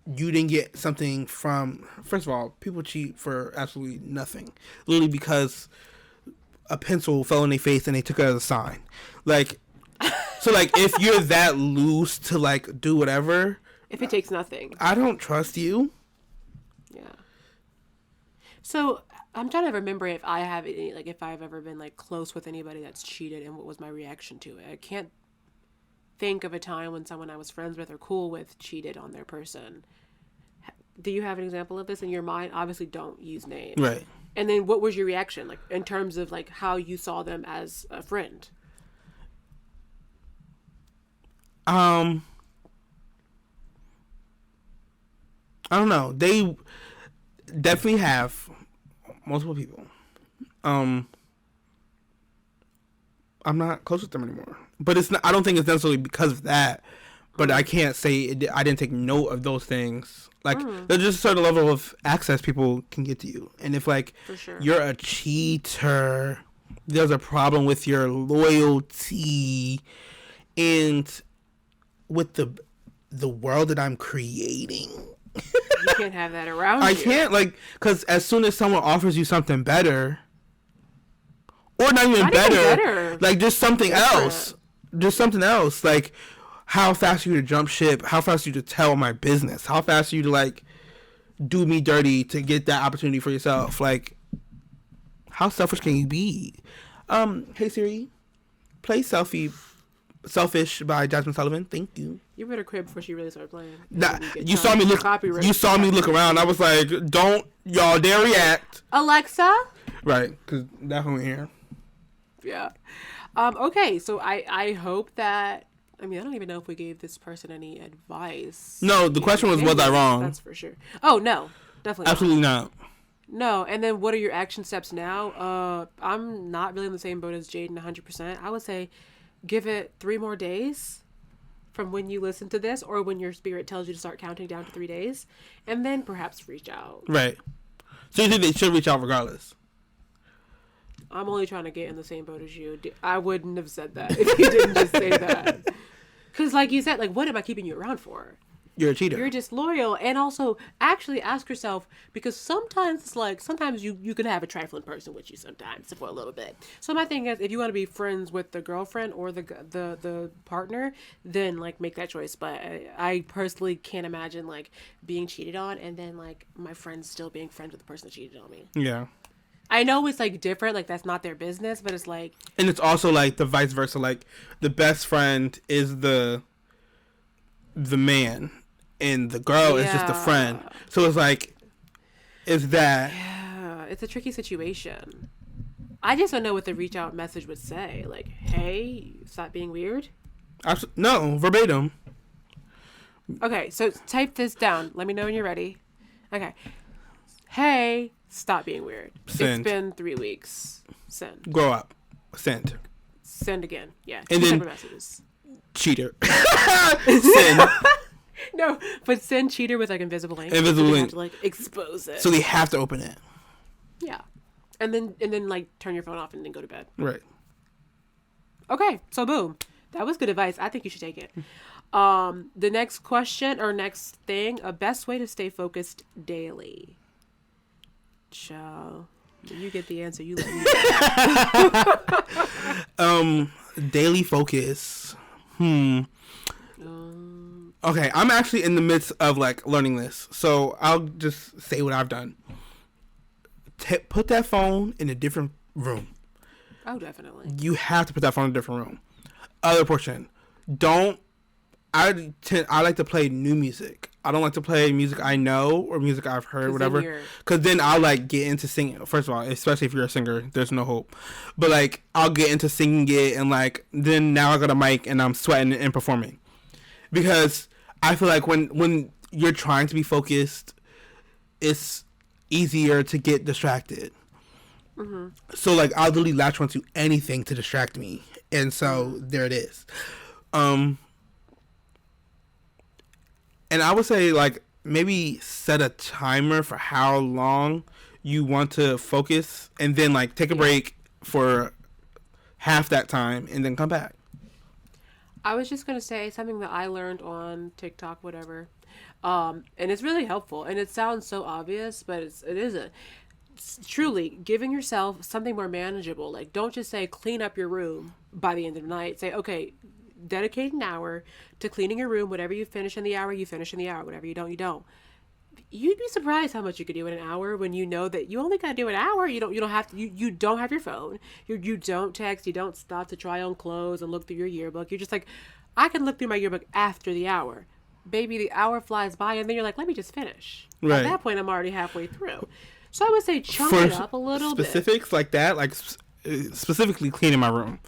you didn't get something from, first of all, people cheat for absolutely nothing. Literally because a pencil fell in their face and they took it as a sign. Like, so, like, if you're that loose to, like, do whatever. If it takes nothing. I don't trust you. Yeah. So, I'm trying to remember if I have any, like, if I've ever been, like, close with anybody that's cheated and what was my reaction to it. I can't think of a time when someone I was friends with or cool with cheated on their person. Do you have an example of this in your mind? Obviously, don't use names. Right. And then what was your reaction, like, in terms of, like, how you saw them as a friend? I don't know. They definitely have multiple people. I'm not close with them anymore. But it's not, I don't think it's necessarily because of that. But I can't say I didn't take note of those things. Like, there's just a certain level of access people can get to you. And if, like, you're a cheater, there's a problem with your loyalty and with the world that I'm creating. You can't have that around you. I can't, like, because as soon as someone offers you something better, or not even better, like, just something else. Just something else. Like, how fast are you to jump ship? How fast are you to tell my business? How fast are you to, like, do me dirty to get that opportunity for yourself? Like, how selfish can you be? Hey Siri, play Selfish by Jasmine Sullivan. Thank you. You better quit before she really started playing. You saw me look around. I was like, don't y'all dare react. Alexa? Right, because that's when we're here. Yeah. Okay, so I hope that, I mean, I don't even know if we gave this person any advice. No, the question was I wrong? That's for sure. Oh, no. Definitely Absolutely not. No, and then what are your action steps now? I'm not really in the same boat as Jaden 100%. I would say give it 3 more days from when you listen to this, or when your spirit tells you to start counting down to 3 days, and then perhaps reach out. Right. So you think they should reach out regardless? I'm only trying to get in the same boat as you. I wouldn't have said that if you didn't just say that. Because like you said, like, what am I keeping you around for? you're a cheater. You're disloyal. And also actually ask yourself, because sometimes it's like, sometimes you can have a trifling person with you sometimes for a little bit. So my thing is, if you want to be friends with the girlfriend or the partner, then like make that choice. But I personally can't imagine like being cheated on and then like my friends still being friends with the person that cheated on me. Yeah. I know it's like different, like that's not their business, but it's like, and it's also like the vice versa. Like the best friend is the man, and the girl is just a friend. So it's like, is that? Yeah, it's a tricky situation. I just don't know what the reach out message would say. Like, hey, stop being weird. No, verbatim. Okay, so type this down. Let me know when you're ready. Okay. Hey, stop being weird. Send. It's been 3 weeks. Send. Grow up. Send. Send again. Yeah. And Two then separate messages. Cheater. Send. No, but send cheater with like invisible ink. Invisible ink. ink. Have to like expose it. So they have to open it. Yeah. And then like turn your phone off and then go to bed. Right. Okay, so boom. That was good advice. I think you should take it. The next question or next thing, a best way to stay focused daily. Ciao. You get the answer. You let me Daily focus. Okay, I'm actually in the midst of like learning this, so I'll just say what I've done. Put that phone in a different room. Oh, definitely. You have to put that phone in a different room. Other portion, I like to play new music. I don't like to play music I know or music I've heard, whatever. Because then I'll like get into singing. First of all, especially if you're a singer, there's no hope. But like I'll get into singing it, and like then now I got a mic and I'm sweating and performing. Because I feel like when you're trying to be focused, it's easier to get distracted. Mm-hmm. So like I'll literally latch onto anything to distract me, and so there it is. And I would say, like, maybe set a timer for how long you want to focus, and then, like, take a break for half that time, and then come back. I was just going to say something that I learned on TikTok, whatever. And it's really helpful. And it sounds so obvious, but it isn't. It's truly giving yourself something more manageable. Like, don't just say, clean up your room by the end of the night. Say, okay, dedicate an hour to cleaning your room. Whatever you finish in the hour, you finish in the hour. Whatever you don't, you don't. You'd be surprised how much you could do in an hour when you know that you only got to do an hour. You don't have to. You don't have your phone. You don't text. You don't stop to try on clothes and look through your yearbook. You're just like, I can look through my yearbook after the hour. Baby, the hour flies by, and then you're like, let me just finish. Right. At that point, I'm already halfway through. So I would say chunk it up a little bit. Specifics like that, like specifically cleaning my room.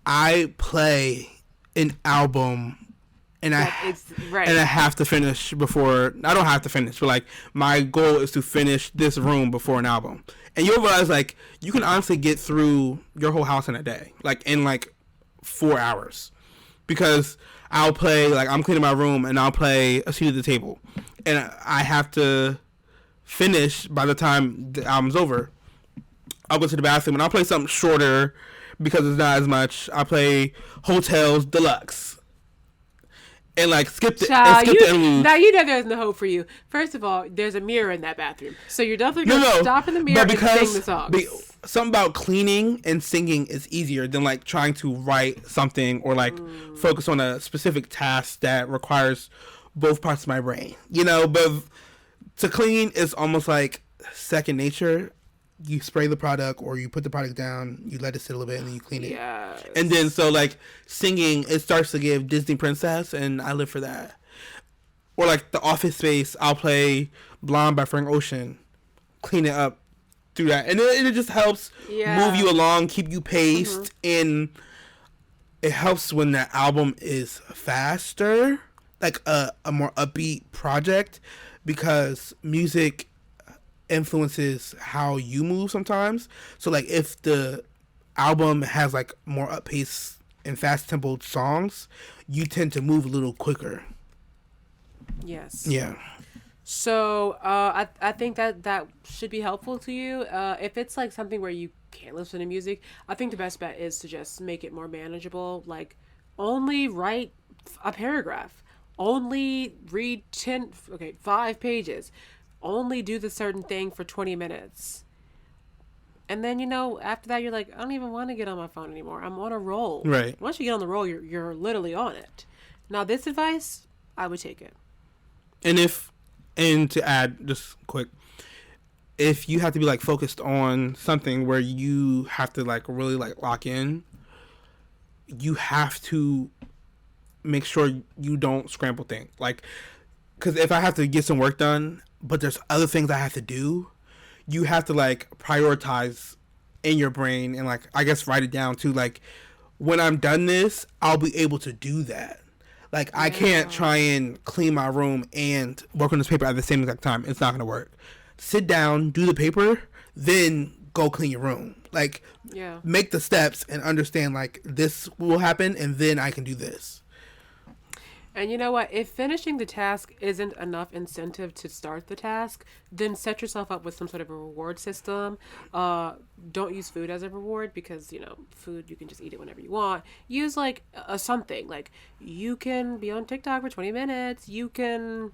I play an album, and I have to finish before. I don't have to finish, but like my goal is to finish this room before an album. And you'll realize like you can honestly get through your whole house in a day, like in like 4 hours, because I'll play like I'm cleaning my room and I'll play a seat at the table, and I have to finish by the time the album's over. I'll go to the bathroom and I'll play something shorter because it's not as much. I play Hotels Deluxe and like skip the interludes. Now you know there's no hope for you. First of all, there's a mirror in that bathroom, so you're definitely gonna stop in the mirror and sing the songs. Something about cleaning and singing is easier than like trying to write something or like focus on a specific task that requires both parts of my brain. You know, but to clean is almost like second nature. You spray the product or you put the product down, you let it sit a little bit, and then you clean it. Yes. And then so like singing, it starts to give Disney Princess, and I live for that. Or like the Office Space, I'll play Blonde by Frank Ocean, clean it up, do that, and it just helps move you along, keep you paced, and it helps when the album is faster, like a more upbeat project, because music influences how you move sometimes. So like if the album has like more up pace and fast tempoed songs, you tend to move a little quicker. Yes. Yeah. So I think that should be helpful to you. If it's like something where you can't listen to music, I think the best bet is to just make it more manageable. Like only write a paragraph. only read 5 pages, only do the certain thing for 20 minutes. And then, after that, you're like, I don't even want to get on my phone anymore. I'm on a roll. Right. Once you get on the roll, you're literally on it. Now, this advice, I would take it. And to add, just quick, if you have to be like focused on something where you have to like really like lock in, you have to make sure you don't scramble things. Like, because if I have to get some work done, but there's other things I have to do, you have to like prioritize in your brain and like, I guess, write it down too. Like, when I'm done this, I'll be able to do that. Like, I can't try and clean my room and work on this paper at the same exact time. It's not going to work. Sit down, do the paper, then go clean your room. Like, make the steps and understand, like, this will happen, and then I can do this. And you know what? If finishing the task isn't enough incentive to start the task, then set yourself up with some sort of a reward system. Don't use food as a reward because, food, you can just eat it whenever you want. Use, like, something. Like, you can be on TikTok for 20 minutes. You can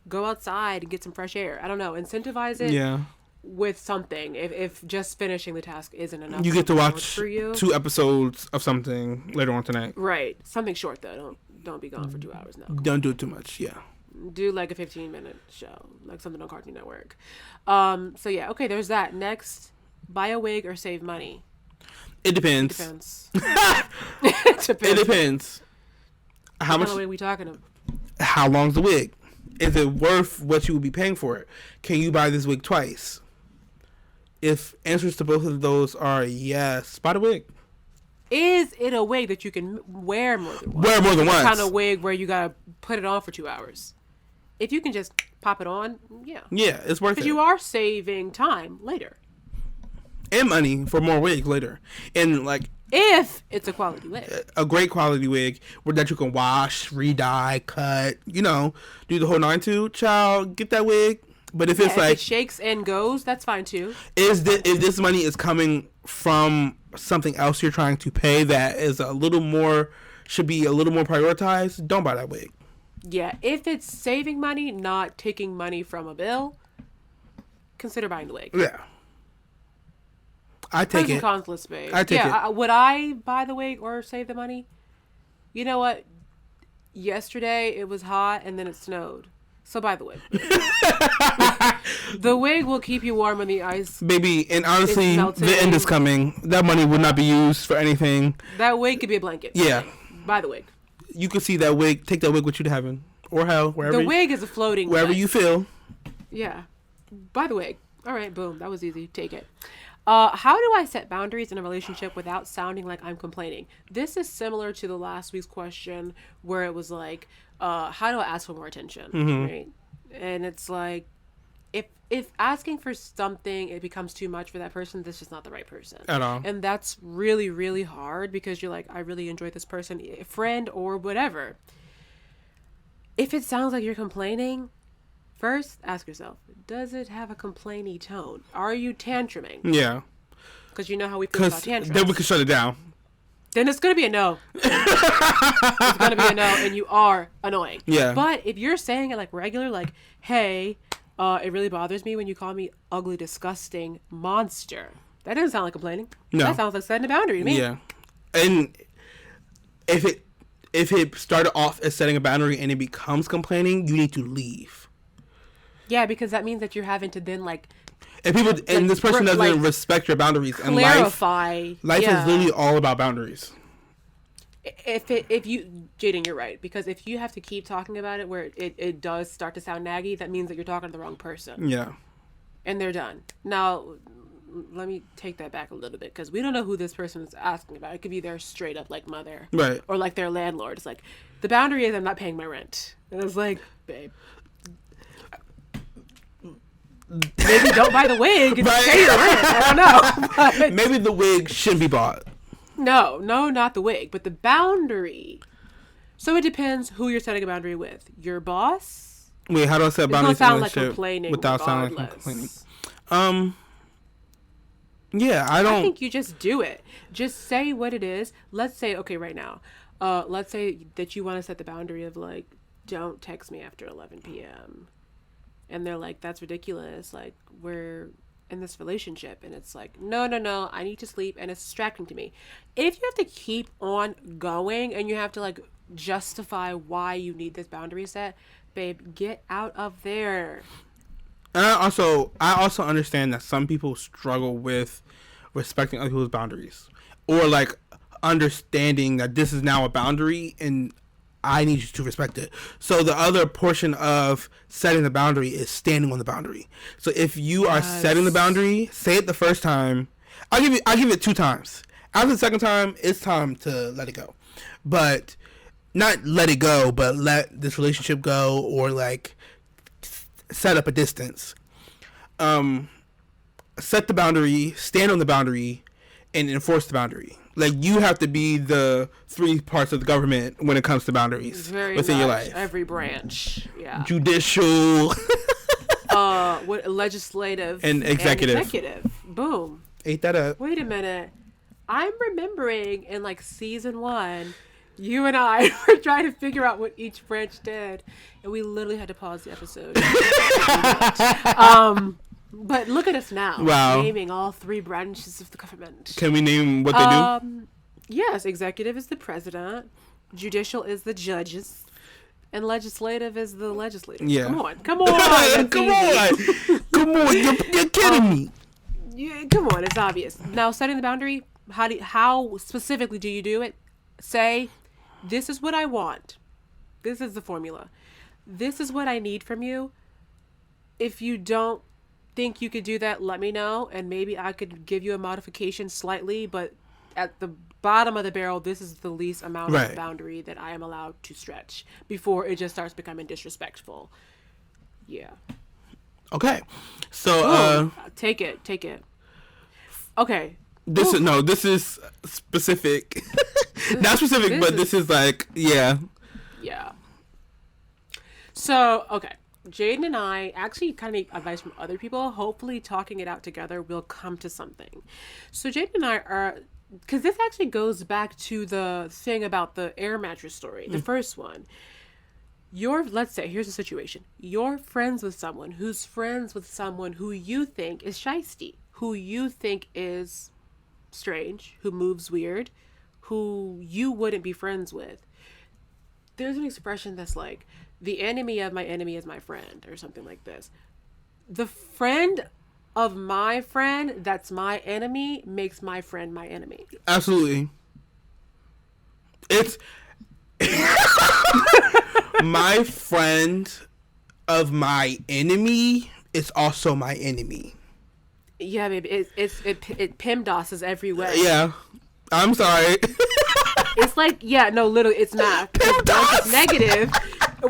go outside and get some fresh air. I don't know. Incentivize it with something. If just finishing the task isn't enough. You get to watch 2 episodes of something later on tonight. Right. Something short, though. Don't be gone for 2 hours now. Don't do it too much, Do like a 15-minute show, like something on Cartoon Network. Okay, there's that. Next, buy a wig or save money. It depends. It depends. How much wig are we talking about? How long's the wig? Is it worth what you would be paying for it? Can you buy this wig twice? If answers to both of those are yes, buy the wig. Is it a wig that you can wear more than once? Wear more than once. Kind of wig where you gotta put it on for 2 hours. If you can just pop it on, yeah, it's worth it. Because you are saving time later and money for more wigs later, and like if it's a quality wig, a great quality wig that you can wash, re-dye, cut, do the whole 9 to. Child, get that wig. But if it's like it shakes and goes, that's fine too. If this money is coming from something else you're trying to pay that is should be a little more prioritized, don't buy that wig. Yeah, if it's saving money, not taking money from a bill, consider buying the wig. Yeah. I take it. Pros and I take it. Would I buy the wig or save the money? You know what? Yesterday it was hot and then it snowed. So buy the wig. The wig will keep you warm when the ice. Baby, and honestly, the end is coming. That money would not be used for anything. That wig could be a blanket. Yeah. Buy the wig. You could see that wig. Take that wig with you to heaven or hell, wherever. The wig is a floating. Wherever you feel. Yeah. Buy the wig. All right. Boom. That was easy. Take it. How do I set boundaries in a relationship without sounding like I'm complaining? This is similar to the last week's question where it was like, how do I ask for more attention? Mm-hmm. Right? And it's like, if asking for something, it becomes too much for that person, that's just not the right person. At all. And that's really, really hard because you're like, I really enjoy this person, friend or whatever. If it sounds like you're complaining, first, ask yourself, does it have a complainy tone? Are you tantruming? Yeah. Because you know how we feel about tantrums. Then we can shut it down. Then it's going to be a no. It's going to be a no, and you are annoying. Yeah. But if you're saying it like regular, like, hey, it really bothers me when you call me ugly, disgusting monster. That doesn't sound like complaining. No. That sounds like setting a boundary to me. Yeah. And if it started off as setting a boundary and it becomes complaining, you need to leave. Yeah, because that means that you're having to then like. And people and this person doesn't respect your boundaries. Clarify. And life is literally all about boundaries. If you, Jaden, you're right, because if you have to keep talking about it where it does start to sound naggy, that means that you're talking to the wrong person. Yeah. And they're done. Now, let me take that back a little bit because we don't know who this person is asking about. It could be their straight up like mother, right, or like their landlord. It's like the boundary is I'm not paying my rent. And it's like, babe. Maybe don't buy the wig and pay your rent. I don't know. But maybe the wig shouldn't be bought. No, not the wig, but the boundary. So it depends who you're setting a boundary with. Your boss? Wait, how do I set boundaries in a relationship without sounding like complaining? Yeah, I think you just do it. Just say what it is. Let's say, okay, right now, let's say that you want to set the boundary of like, don't text me after 11 p.m. And they're like, that's ridiculous. Like, we're in this relationship. And it's like, no, I need to sleep. And it's distracting to me. If you have to keep on going and you have to, like, justify why you need this boundary set, babe, get out of there. And I also understand that some people struggle with respecting other people's boundaries, or like understanding that this is now a boundary and I need you to respect it. So the other portion of setting the boundary is standing on the boundary. So if you are setting the boundary, say it the first time. I'll give it 2 times. After the second time, it's time to let it go. But not let it go, but let this relationship go, or like set up a distance. Set the boundary, stand on the boundary, and enforce the boundary. Like, you have to be the 3 parts of the government when it comes to boundaries within your life. Every branch, yeah. Judicial, what legislative and executive. Boom. Ate that up. Wait a minute. I'm remembering in like season 1, you and I were trying to figure out what each branch did, and we literally had to pause the episode. But look at us now. Wow. Naming all 3 branches of the government. Can we name what they do? Yes, executive is the president, judicial is the judges, and legislative is the legislators. Yeah. Come on. Come on, you're kidding me. Yeah, come on, it's obvious. Now, setting the boundary, how specifically do you do it? Say, this is what I want. This is the formula. This is what I need from you. If you don't think you could do that, let me know, and maybe I could give you a modification slightly, but at the bottom of the barrel, this is the least amount of boundary that I am allowed to stretch before it just starts becoming disrespectful. Yeah. Okay. So take it. Okay. This is specific. Not specific, but this is like, yeah. Yeah. So, okay. Jaden and I actually kind of need advice from other people. Hopefully talking it out together will come to something. So Jaden and I are, because this actually goes back to the thing about the air mattress story, the first one. Let's say, here's the situation. You're friends with someone who's friends with someone who you think is shysty, who you think is strange, who moves weird, who you wouldn't be friends with. There's an expression that's like, the enemy of my enemy is my friend, or something like this. The friend of my friend that's my enemy makes my friend my enemy. Absolutely. It's my friend of my enemy is also my enemy. Yeah, baby. It PEMDASes every way. Yeah. I'm sorry. It's like, yeah, no, literally, it's not.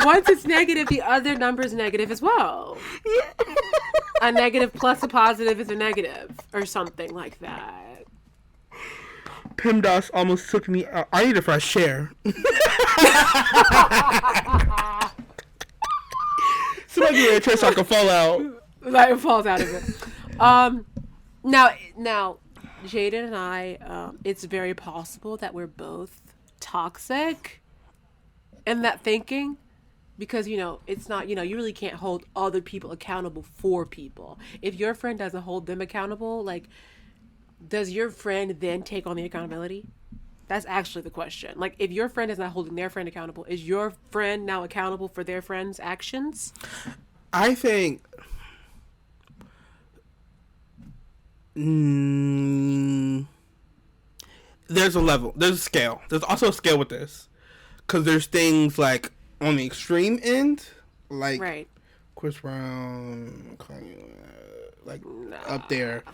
Once it's negative, the other number is negative as well. Yeah. A negative plus a positive is a negative, or something like that. PEMDAS almost took me out. I need a fresh share. Somebody get a chair so I can fall out. Like, it falls out of it. Now, Jaden and I, it's very possible that we're both toxic in that thinking. Because, it's not, you really can't hold other people accountable for people. If your friend doesn't hold them accountable, like, does your friend then take on the accountability? That's actually the question. Like, if your friend is not holding their friend accountable, is your friend now accountable for their friend's actions? I think... there's a level. There's a scale. There's also a scale with this. Because there's things like... on the extreme end, like Chris Brown, like up there.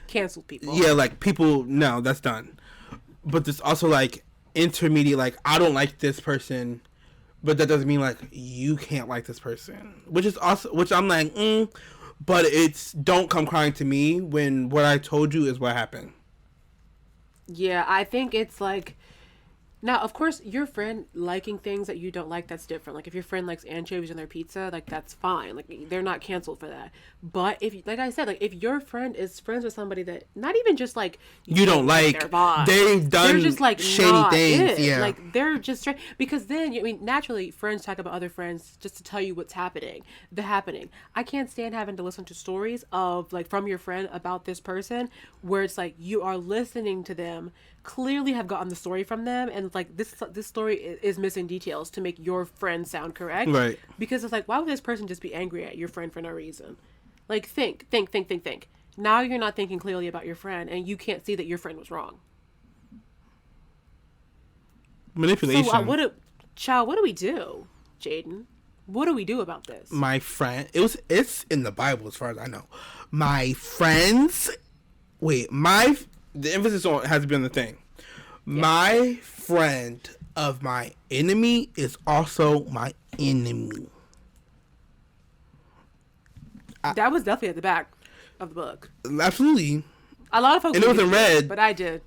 Cancel people. Yeah, like people, no, that's done. But there's also like intermediate, like I don't like this person, but that doesn't mean like you can't like this person. Which I'm like, but it's don't come crying to me when what I told you is what happened. Yeah, I think it's like Now, of course, your friend liking things that you don't like, that's different. Like, if your friend likes anchovies on their pizza, like, that's fine. Like, they're not canceled for that. But if, like I said, like, if your friend is friends with somebody that, not even just, like, you don't like, their vibe, they've done they're just, like, shady things. Yeah. Like, they're just straight. Because then, I mean, naturally, friends talk about other friends just to tell you what's happening. I can't stand having to listen to stories of, like, from your friend about this person where it's like, you are listening to them, clearly have gotten the story from them, and like this story is missing details to make your friend sound correct, right? Because it's like, why would this person just be angry at your friend for no reason? Like, think. Now you're not thinking clearly about your friend, and you can't see that your friend was wrong. Manipulation. So what do we do, Jaden? What do we do about this? My friend, it's in the Bible as far as I know. My friends, the emphasis on has to be on the thing. Yeah. My friend of my enemy is also my enemy. That was definitely at the back of the book. Absolutely. A lot of folks, and it was in red, but I did.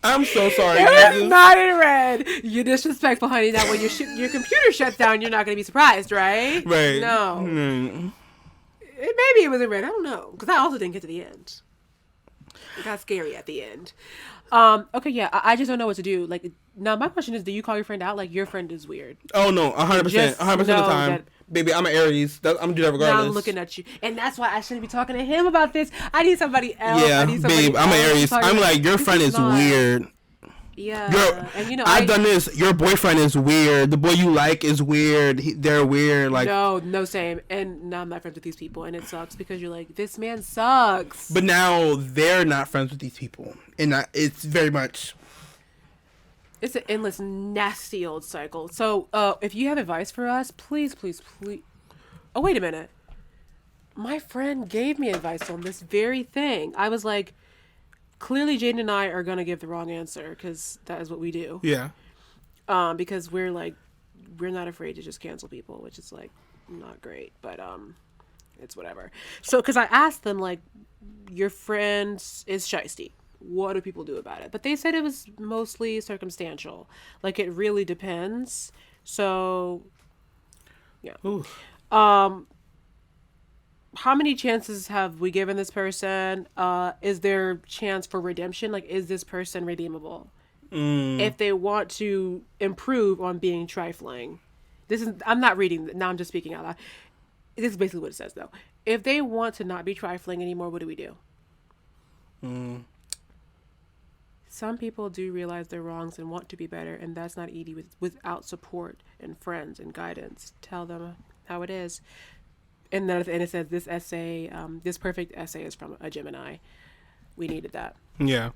I'm so sorry. It's not in red. You're disrespectful, honey. Now, when your computer shuts down, you're not going to be surprised, right? Right. No. Mm. Maybe it was in red. I don't know. Because I also didn't get to the end. It got scary at the end. Okay, yeah. I just don't know what to do. Like, now, my question is, do you call your friend out? Like, your friend is weird. Oh, no. 100%. 100% of the time. Baby, I'm an Aries. I'm going to do that regardless. Now I'm looking at you. And that's why I shouldn't be talking to him about this. I need somebody else. Yeah, babe, I'm an Aries. I'm like, your friend is weird. Yeah. And I've done this. Your boyfriend is weird. The boy you like is weird. They're weird. Like, no, same. And now I'm not friends with these people. And it sucks because you're like, this man sucks. But now they're not friends with these people. And it's very much... It's an endless, nasty old cycle. So, if you have advice for us, please. Oh, wait a minute. My friend gave me advice on this very thing. I was like, clearly Jaden and I are going to give the wrong answer because that is what we do. Yeah. Because we're not afraid to just cancel people, which is like not great, but it's whatever. So, because I asked them, like, your friend is shiesty. What do people do about it? But they said it was mostly circumstantial. Like, it really depends. So, yeah. Ooh. How many chances have we given this person? Is there chance for redemption? Like, is this person redeemable? If they want to improve on being trifling. I'm not reading. Now I'm just speaking out loud. This is basically what it says, though. If they want to not be trifling anymore, what do we do? Some people do realize their wrongs and want to be better, and that's not easy without support and friends and guidance. Tell them how it is. And then it says this essay, this perfect essay is from a Gemini. We needed that. Yeah.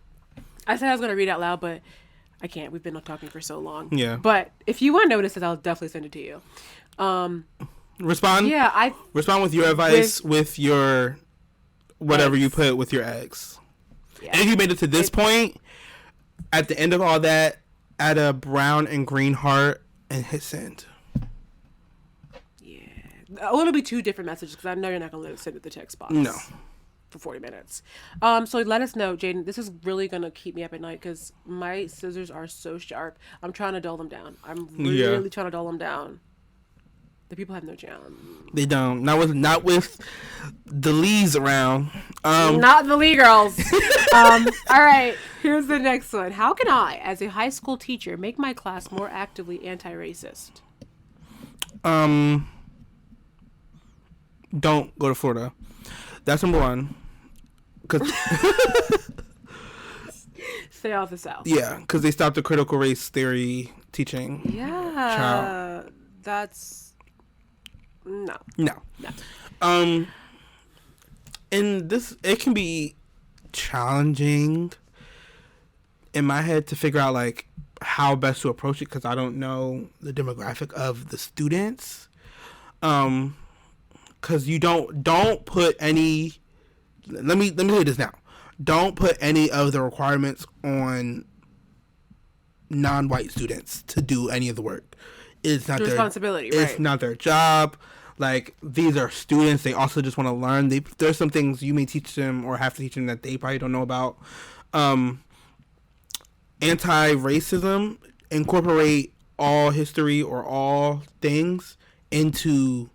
I said I was going to read out loud, but I can't. We've been talking for so long. Yeah. But if you want to know what it says, I'll definitely send it to you. Respond? Yeah, respond with your advice with your whatever you put with your ex. Yeah. And if you made it to this point, at the end of all that, add a brown and green heart and hit send. Yeah. Oh, it'll be two different messages because I know you're not going to let it send it the text box. No. For 40 minutes. So let us know, Jaden. This is really going to keep me up at night because my scissors are so sharp. I'm trying to dull them down. I'm really trying to dull them down. The people have no chance. They don't. Not with the Lees around. Not the Lee girls. All right. Here's the next one. How can I, as a high school teacher, make my class more actively anti-racist? Don't go to Florida. That's number one. Stay off the South. Yeah, because they stopped the critical race theory teaching. Yeah. That's... No. And this, it can be challenging in my head to figure out like how best to approach it because I don't know the demographic of the students. Because you don't put any. Let me say this now. Don't put any of the requirements on non-white students to do any of the work. It's not their responsibility. It's not their job. like these are students. They also just want to learn. There's some things you may teach them or have to teach them that they probably don't know about. Anti-racism, incorporate all history or all things into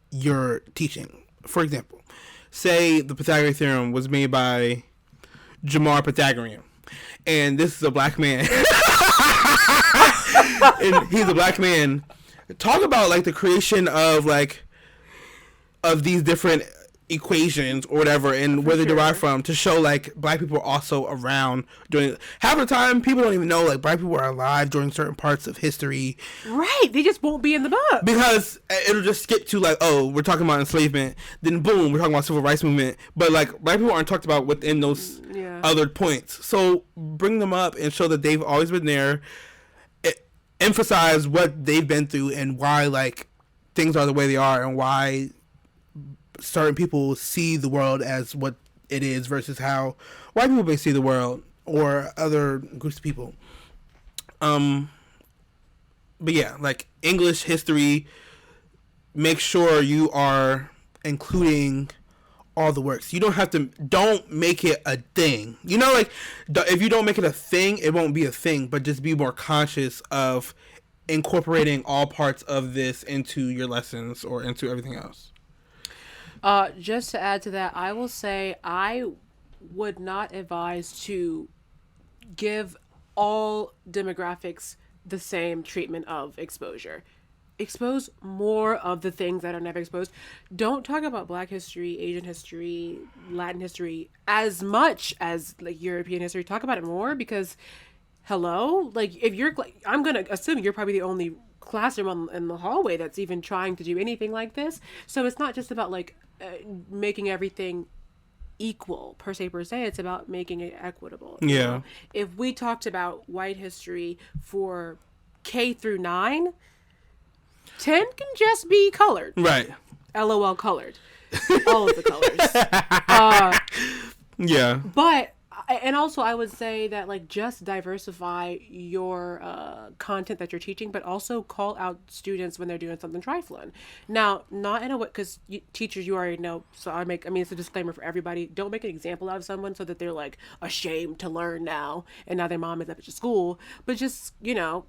your teaching. For example, say the Pythagorean theorem was made by Jamar Pythagorean, and this is a black man. And he's a black man. Talk about like the creation of these different equations or whatever, and where they derive from, to show like black people are also around during half the time. People don't even know like black people are alive during certain parts of history. Right, they just won't be in the book because it'll just skip to like, oh, we're talking about enslavement, then boom, we're talking about civil rights movement, but like black people aren't talked about within those other points. So bring them up and show that they've always been there. Emphasize what they've been through and why like things are the way they are, and why certain people see the world as what it is versus how white people may see the world or other groups of people. But yeah, like English, history, make sure you are including all the works. You don't make it a thing. You know, like if you don't make it a thing, it won't be a thing, but just be more conscious of incorporating all parts of this into your lessons or into everything else. Just to add to that, I will say I would not advise to give all demographics the same treatment of exposure. Expose more of the things that are never exposed. Don't talk about Black history, Asian history, Latin history as much as like European history. Talk about it more because, hello, like if you're, like, I'm gonna assume you're probably the only classroom in the hallway that's even trying to do anything like this. So it's not just about like making everything equal per se. It's about making it equitable. Yeah. You know? If we talked about white history for K through 9, 10 can just be colored. Right. LOL colored. All of the colors. Yeah. But, and also I would say that like just diversify your content that you're teaching, but also call out students when they're doing something trifling. Now, not in a way, because teachers, you already know, so it's a disclaimer for everybody. Don't make an example out of someone so that they're like ashamed to learn now, and now their mom is up at your school. But just, you know,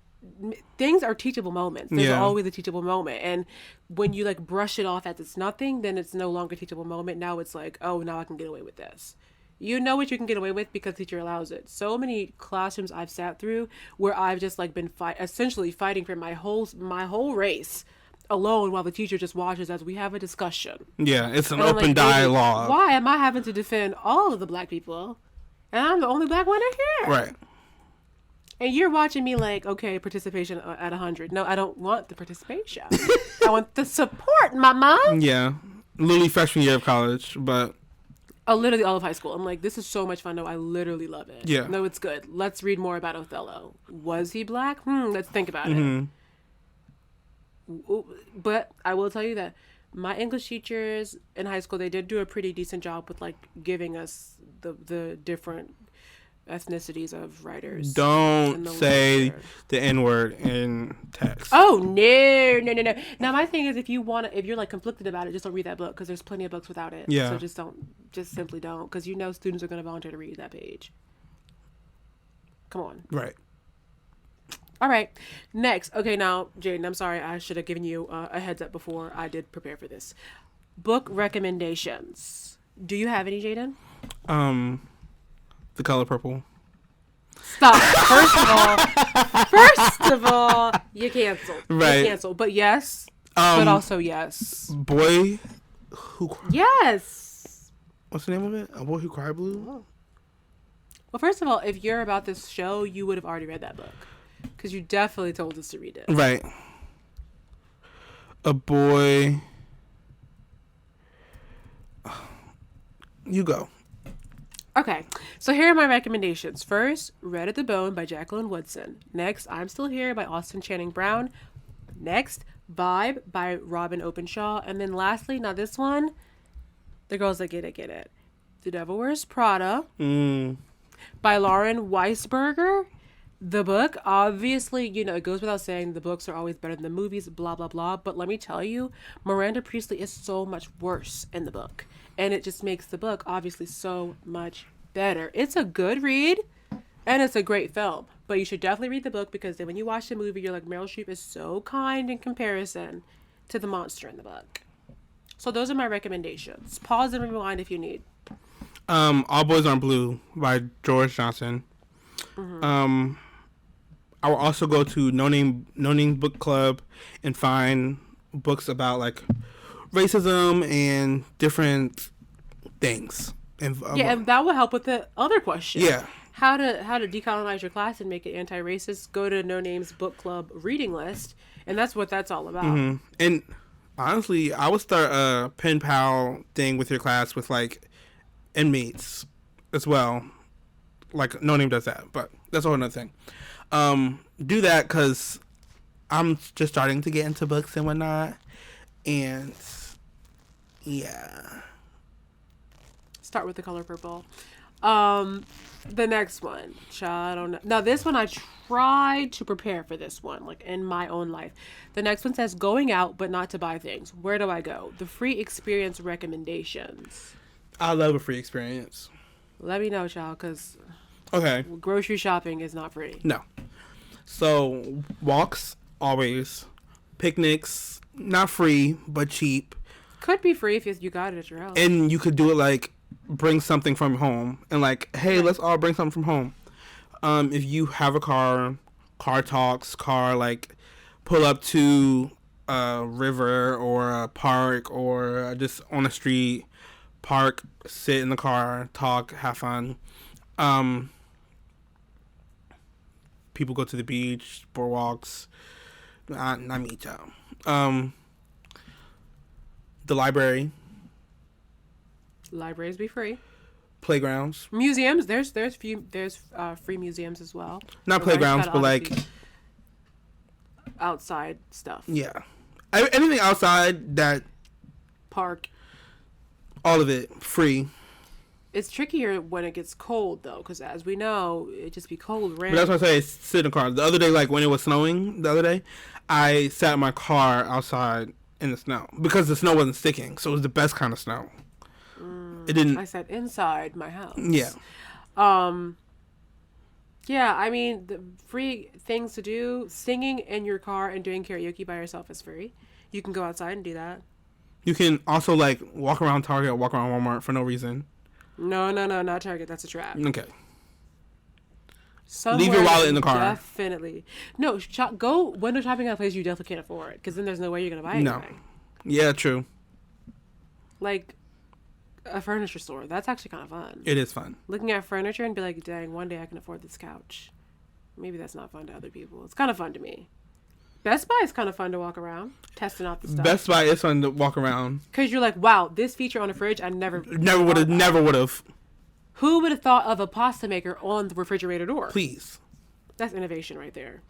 things are teachable moments. There's always a teachable moment, and when you like brush it off as it's nothing, then it's no longer a teachable moment. Now it's like, oh, now I can get away with this. You know what you can get away with because teacher allows it. So many classrooms I've sat through where I've just like been essentially fighting for my whole race alone while the teacher just watches as we have a discussion. Yeah, it's an open dialogue. Why am I having to defend all of the Black people and I'm the only Black one in here? Right. And you're watching me like, okay, participation at 100. No, I don't want the participation. I want the support, mama. Yeah. Literally freshman year of college, but... literally all of high school. I'm like, this is so much fun. No, I literally love it. Yeah. No, it's good. Let's read more about Othello. Was he Black? Let's think about it. But I will tell you that my English teachers in high school, they did do a pretty decent job with like giving us the different ethnicities of writers. Don't say the N-word in text. Oh, no. Now, my thing is, if you're like conflicted about it, just don't read that book because there's plenty of books without it. Yeah. So just simply don't, because you know students are going to volunteer to read that page. Come on. Right. All right. Next. Okay, now, Jaden, I'm sorry. I should have given you a heads up before I did prepare for this. Book recommendations. Do you have any, Jaden? The Color Purple. Stop. First of all, you canceled. Right. You canceled. But yes. But also yes. Boy Who... Yes. What's the name of it? A Boy Who Cried Blue? Oh. Well, first of all, if you're about this show, you would have already read that book. Because you definitely told us to read it. Right. A Boy... You go. Okay, so here are my recommendations. First, Red at the Bone by Jacqueline Woodson. Next, I'm Still Here by Austin Channing Brown. Next, Vibe by Robin Openshaw. And then lastly, now this one, the girls that get it. The Devil Wears Prada by Lauren Weisberger. The book, obviously, it goes without saying the books are always better than the movies, blah, blah, blah. But let me tell you, Miranda Priestley is so much worse in the book. And it just makes the book, obviously, so much better. It's a good read, and it's a great film. But you should definitely read the book, because then when you watch the movie, you're like, Meryl Streep is so kind in comparison to the monster in the book. So those are my recommendations. Pause and rewind if you need. All Boys Aren't Blue by George Johnson. Mm-hmm. I will also go to No Name Book Club and find books about like racism and different things. And that will help with the other question. Yeah. How to decolonize your class and make it anti-racist. Go to No Name's Book Club reading list, and that's what that's all about. Mm-hmm. And honestly, I would start a pen pal thing with your class with like inmates as well. Like No Name does that, but that's a whole nother thing. Do that because I'm just starting to get into books and whatnot, and yeah. Start with The Color Purple. The next one, I don't know. Now this one I tried to prepare for this one, like in my own life. The next one says going out but not to buy things. Where do I go? The free experience recommendations. I love a free experience. Let me know, child, because okay, grocery shopping is not free. No. So walks always, picnics not free but cheap. Could be free if you got it at your house. And you could do it like bring something from home and like, hey, let's all bring something from home. If you have a car talks, like pull up to a river or a park or just on the street, park, sit in the car, talk, have fun. People go to the beach, boardwalks. Not me, y'all. The library. Libraries be free. Playgrounds. Museums. There's free museums as well. Not playgrounds, but like outside stuff. Yeah, anything outside that. Park. All of it free. It's trickier when it gets cold though, because as we know, it just be cold. But that's what I say. Sit in the car. The other day, like when it was snowing, the other day, I sat in my car outside in the snow because the snow wasn't sticking, so it was the best kind of snow. It didn't. I sat inside my house. Yeah. Yeah, I mean, the free things to do, singing in your car and doing karaoke by yourself is free. You can go outside and do that. You can also like walk around Target or walk around Walmart for no reason. No, not Target. That's a trap. Okay. Somewhere, leave your wallet in the car. Definitely. No, go window shopping at a place you definitely can't afford, because then there's no way you're going to buy anything. No. Yeah, true. Like a furniture store. That's actually kind of fun. It is fun. Looking at furniture and be like, dang, one day I can afford this couch. Maybe that's not fun to other people. It's kind of fun to me. Best Buy is kind of fun to walk around, testing out the stuff. Best Buy is fun to walk around. Because you're like, wow, this feature on the fridge, I never would have. Who would have thought of a pasta maker on the refrigerator door? Please. That's innovation right there.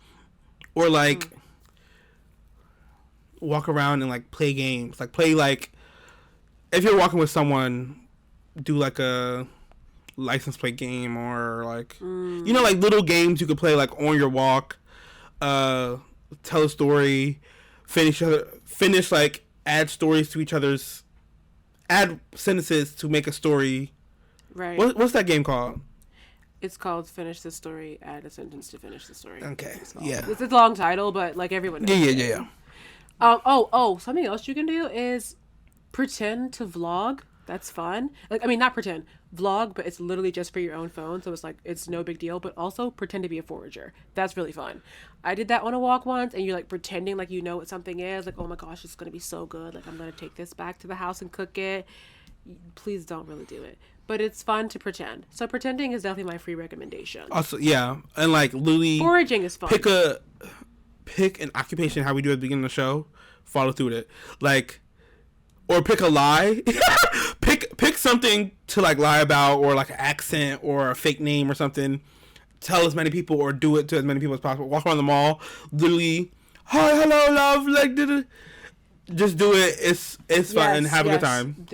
Or like, walk around and like play games. Like play like, if you're walking with someone, do like a license plate game or like, like little games you could play like on your walk. Tell a story, finish like add stories to each other's, add sentences to make a story. Right. What's that game called? It's called Finish the Story, Add a Sentence to Finish the Story. Okay. Yeah. It's a long title, but like everyone knows. Yeah. Something else you can do is pretend to vlog. That's fun. Like, I mean, not pretend, vlog, but it's literally just for your own phone. So it's like, it's no big deal, but also pretend to be a forager. That's really fun. I did that on a walk once, and you're like pretending like you know what something is. Like, oh my gosh, it's going to be so good. Like, I'm going to take this back to the house and cook it. Please don't really do it. But it's fun to pretend. So pretending is definitely my free recommendation. Also, yeah. And like, literally. Foraging is fun. Pick an occupation, how we do at the beginning of the show. Follow through with it. Like, or pick a lie. pick something to like lie about, or like an accent or a fake name or something. Tell as many people or do it to as many people as possible. Walk around the mall, literally, hi, hello, love, like, just do it. It's fun and have a good time.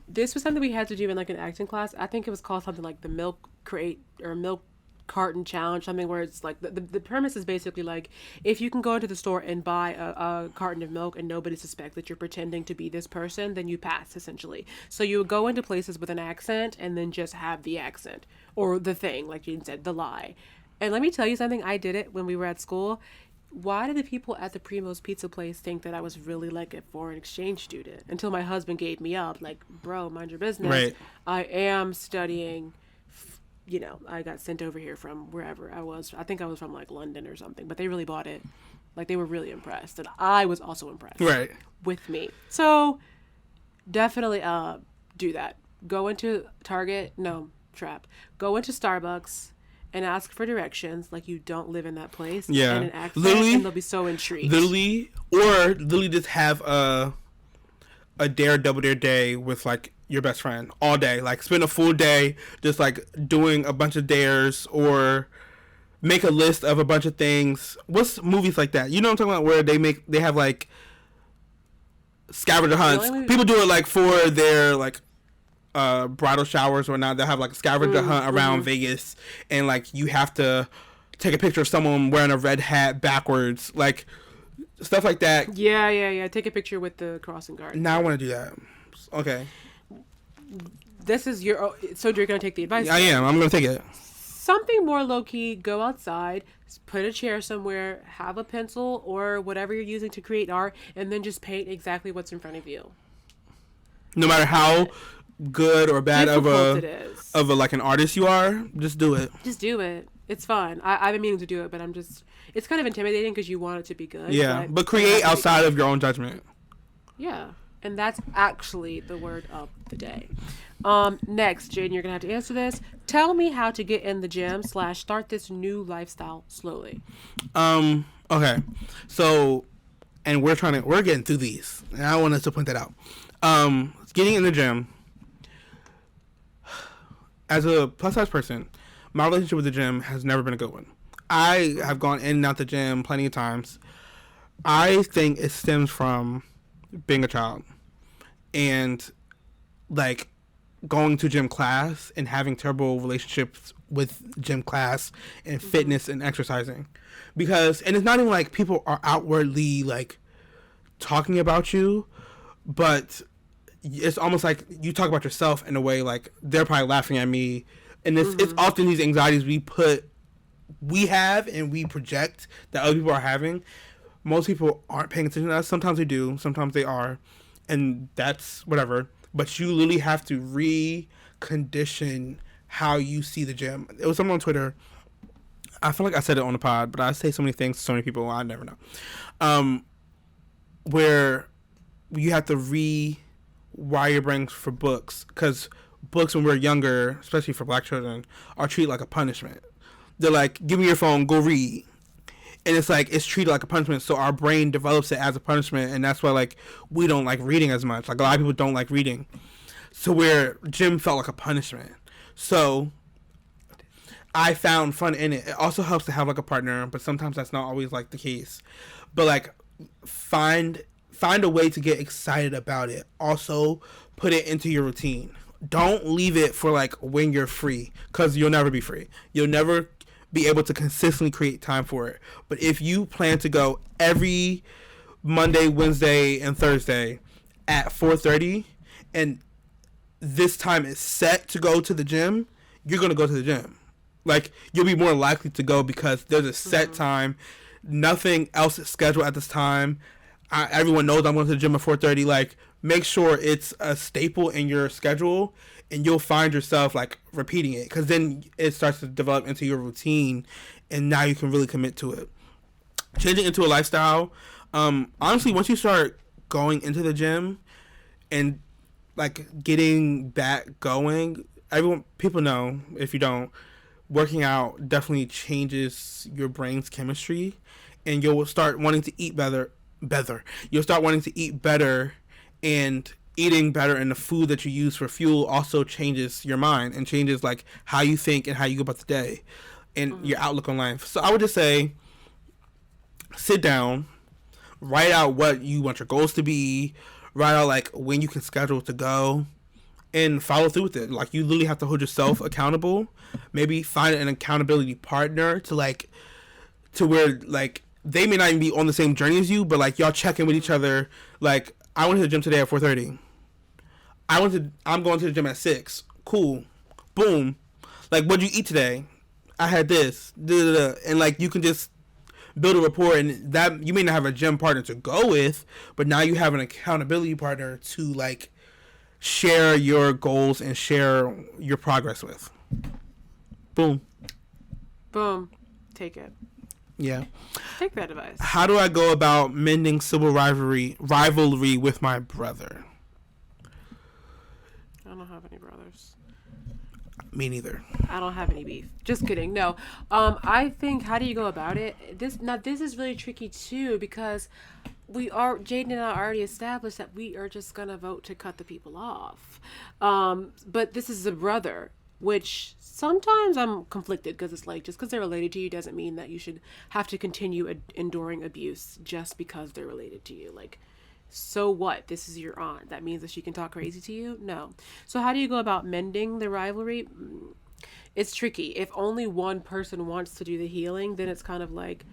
This was something we had to do in like an acting class. I think it was called something like the milk crate or milk carton challenge, something where it's like the premise is basically like, if you can go into the store and buy a carton of milk and nobody suspects that you're pretending to be this person, then you pass, essentially. So you would go into places with an accent and then just have the accent or the thing, like you said, the lie. And let me tell you something, I did it when we were at school. Why did the people at the Primo's Pizza place think that I was really like a foreign exchange student? Until my husband gave me up, like, bro, mind your business. Right. I am studying. You know, I got sent over here from wherever I was. I think I was from like London or something, but they really bought it. Like, they were really impressed, and I was also impressed. Right. With me. So definitely do that. Go into Target. No, Trap. Go into Starbucks and ask for directions like you don't live in that place. Yeah. And an accent, literally, and they'll be so intrigued. Literally just have a dare double dare day with like your best friend all day. Like, spend a full day just like doing a bunch of dares, or make a list of a bunch of things. What's movies like that? You know what I'm talking about, where they have like scavenger hunts. People do it like for their like bridal showers or not. They'll have like a scavenger hunt around Vegas, and like you have to take a picture of someone wearing a red hat backwards, like stuff like that. Yeah. Take a picture with the crossing guard. Now I want to do that. Okay. This is your. So you're gonna take the advice? I am. I'm gonna take it. Something more low key. Go outside, put a chair somewhere, have a pencil or whatever you're using to create art, and then just paint exactly what's in front of you. No matter how good or bad of a like an artist you are, just do it. Just do it. It's fun. I've been meaning to do it, but it's kind of intimidating because you want it to be good. Yeah, but create outside of your own judgment. Yeah, and that's actually the word of the day. Next, Jaden, you're gonna have to answer this. Tell me how to get in the gym / start this new lifestyle slowly. Okay, so, and we're getting through these, and I want us to point that out. Getting in the gym. As a plus size person, my relationship with the gym has never been a good one. I have gone in and out the gym plenty of times. I think it stems from being a child and like going to gym class and having terrible relationships with gym class and fitness and exercising. And it's not even like people are outwardly like talking about you, but it's almost like you talk about yourself in a way like they're probably laughing at me, and it's often these anxieties we have and we project that other people are having. Most people aren't paying attention to us. Sometimes they do, sometimes they are, and that's whatever. But you literally have to recondition how you see the gym. It was someone on Twitter. I feel like I said it on the pod, but I say so many things to so many people I never know. Where you have to rewire your brains for books, because books when we're younger, especially for black children, are treated like a punishment. They're like, give me your phone, go read. And it's like, it's treated like a punishment, so our brain develops it as a punishment, and that's why like we don't like reading as much. Like, a lot of people don't like reading. So where gym felt like a punishment. So I found fun in it. It also helps to have like a partner, but sometimes that's not always like the case. But like find a way to get excited about it. Also put it into your routine. Don't leave it for like when you're free, because you'll never be free. You'll never be able to consistently create time for it. But if you plan to go every Monday, Wednesday, and Thursday at 4:30, and this time is set to go to the gym, you're going to go to the gym. Like, you'll be more likely to go because there's a set time. Nothing else is scheduled at this time. Everyone knows I'm going to the gym at 4:30. Like, make sure it's a staple in your schedule, and you'll find yourself like repeating it, because then it starts to develop into your routine, and now you can really commit to it. Changing into a lifestyle, honestly, once you start going into the gym and like getting back going, people know, if you don't, working out definitely changes your brain's chemistry, and you'll start wanting to eat better. You'll start wanting to eat better, and eating better and the food that you use for fuel also changes your mind and changes like how you think and how you go about the day and your outlook on life. So I would just say, sit down, write out what you want your goals to be, write out like when you can schedule to go, and follow through with it. Like, you literally have to hold yourself accountable. Maybe find an accountability partner to like, to where like they may not even be on the same journey as you, but like y'all check in with each other. Like, I went to the gym today at 4:30. I'm going to the gym at 6. Cool. Boom. Like, what'd you eat today? I had this. And like, you can just build a rapport, and that you may not have a gym partner to go with, but now you have an accountability partner to like share your goals and share your progress with. Boom. Boom. Take it. Yeah. Take that advice. How do I go about mending civil rivalry with my brother? I don't have any brothers. Me neither. I don't have any beef. Just kidding. No. I think, how do you go about it? This is really tricky too, because Jaden and I already established that we are just gonna vote to cut the people off. But this is a brother, which sometimes I'm conflicted, because it's like, just because they're related to you doesn't mean that you should have to continue enduring abuse just because they're related to you. Like, so what? This is your aunt. That means that she can talk crazy to you? No. So how do you go about mending the rivalry? It's tricky. If only one person wants to do the healing, then it's kind of like,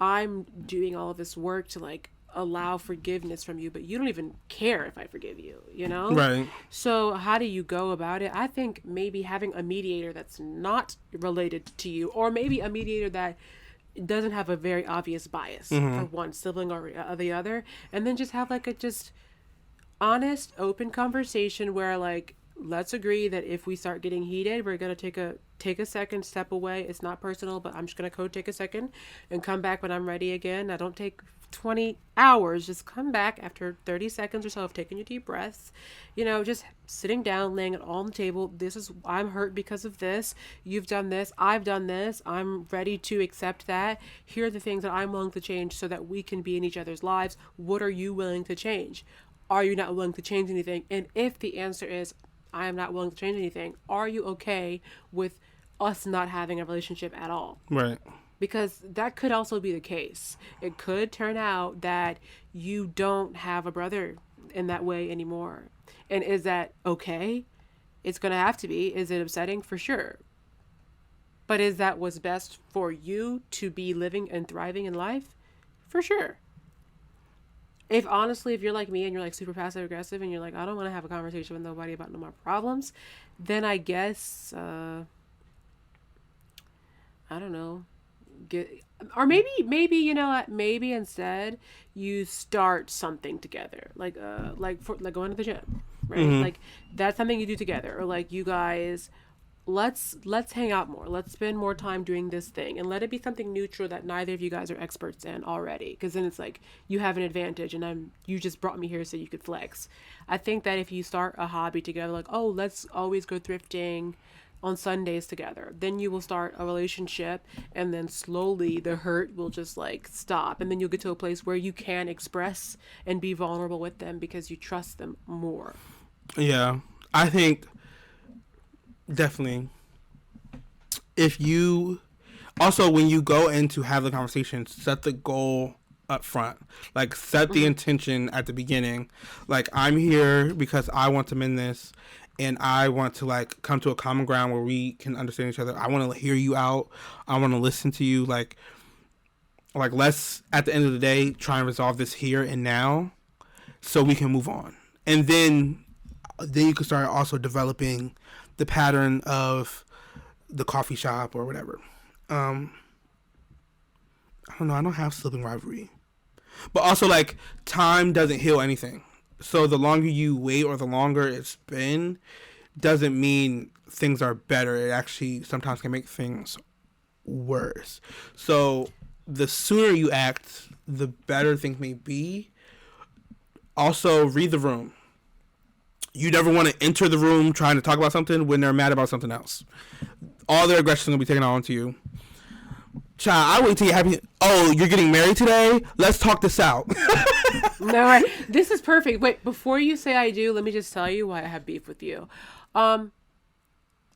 I'm doing all of this work to like allow forgiveness from you, but you don't even care if I forgive you, you know? Right. So how do you go about it? I think maybe having a mediator that's not related to you, or maybe a mediator that doesn't have a very obvious bias for one sibling or the other, and then just have like a just honest, open conversation where like, let's agree that if we start getting heated, we're gonna take a second, step away. It's not personal, but I'm just gonna take a second and come back when I'm ready again. I don't take 20 hours. Just come back after 30 seconds or so of taking your deep breaths, you know, just sitting down, laying it all on the table. I'm hurt because of this. You've done this. I've done this. I'm ready to accept that. Here are the things that I'm willing to change so that we can be in each other's lives. What are you willing to change? Are you not willing to change anything? And if the answer is, I am not willing to change anything, are you okay with us not having a relationship at all? Right. Because that could also be the case. It could turn out that you don't have a brother in that way anymore. And is that okay? It's going to have to be. Is it upsetting? For sure. But is that what's best for you to be living and thriving in life? For sure. If you're like me and you're like super passive aggressive and you're like, I don't want to have a conversation with nobody about no more problems, then I guess, I don't know. Or maybe you know what, maybe instead you start something together, like going to the gym, right? Like, that's something you do together. Or like, you guys, let's hang out more, let's spend more time doing this thing, and let it be something neutral that neither of you guys are experts in already, because then it's like you have an advantage and you just brought me here so you could flex. I think that if you start a hobby together, like, oh, let's always go thrifting on Sundays together, then you will start a relationship, and then slowly the hurt will just like stop, and then you'll get to a place where you can express and be vulnerable with them because you trust them more. Yeah, I think definitely. If you also, when you go in to have the conversation, set the goal up front. Like, set the intention at the beginning. Like, I'm here because I want to mend this, and I want to like come to a common ground where we can understand each other. I want to hear you out. I want to listen to you. Like let's, at the end of the day, try and resolve this here and now so we can move on. And then you can start also developing the pattern of the coffee shop or whatever. I don't know. I don't have sibling rivalry. But also, like, time doesn't heal anything. So the longer you wait or the longer it's been doesn't mean things are better. It actually sometimes can make things worse. So the sooner you act, the better things may be. Also, read the room. You never want to enter the room trying to talk about something when they're mad about something else. All their aggression will be taken out onto you. Child, I wait till you're happy. Oh, you're getting married today? Let's talk this out. No, right. This is perfect. Wait, before you say I do, let me just tell you why I have beef with you.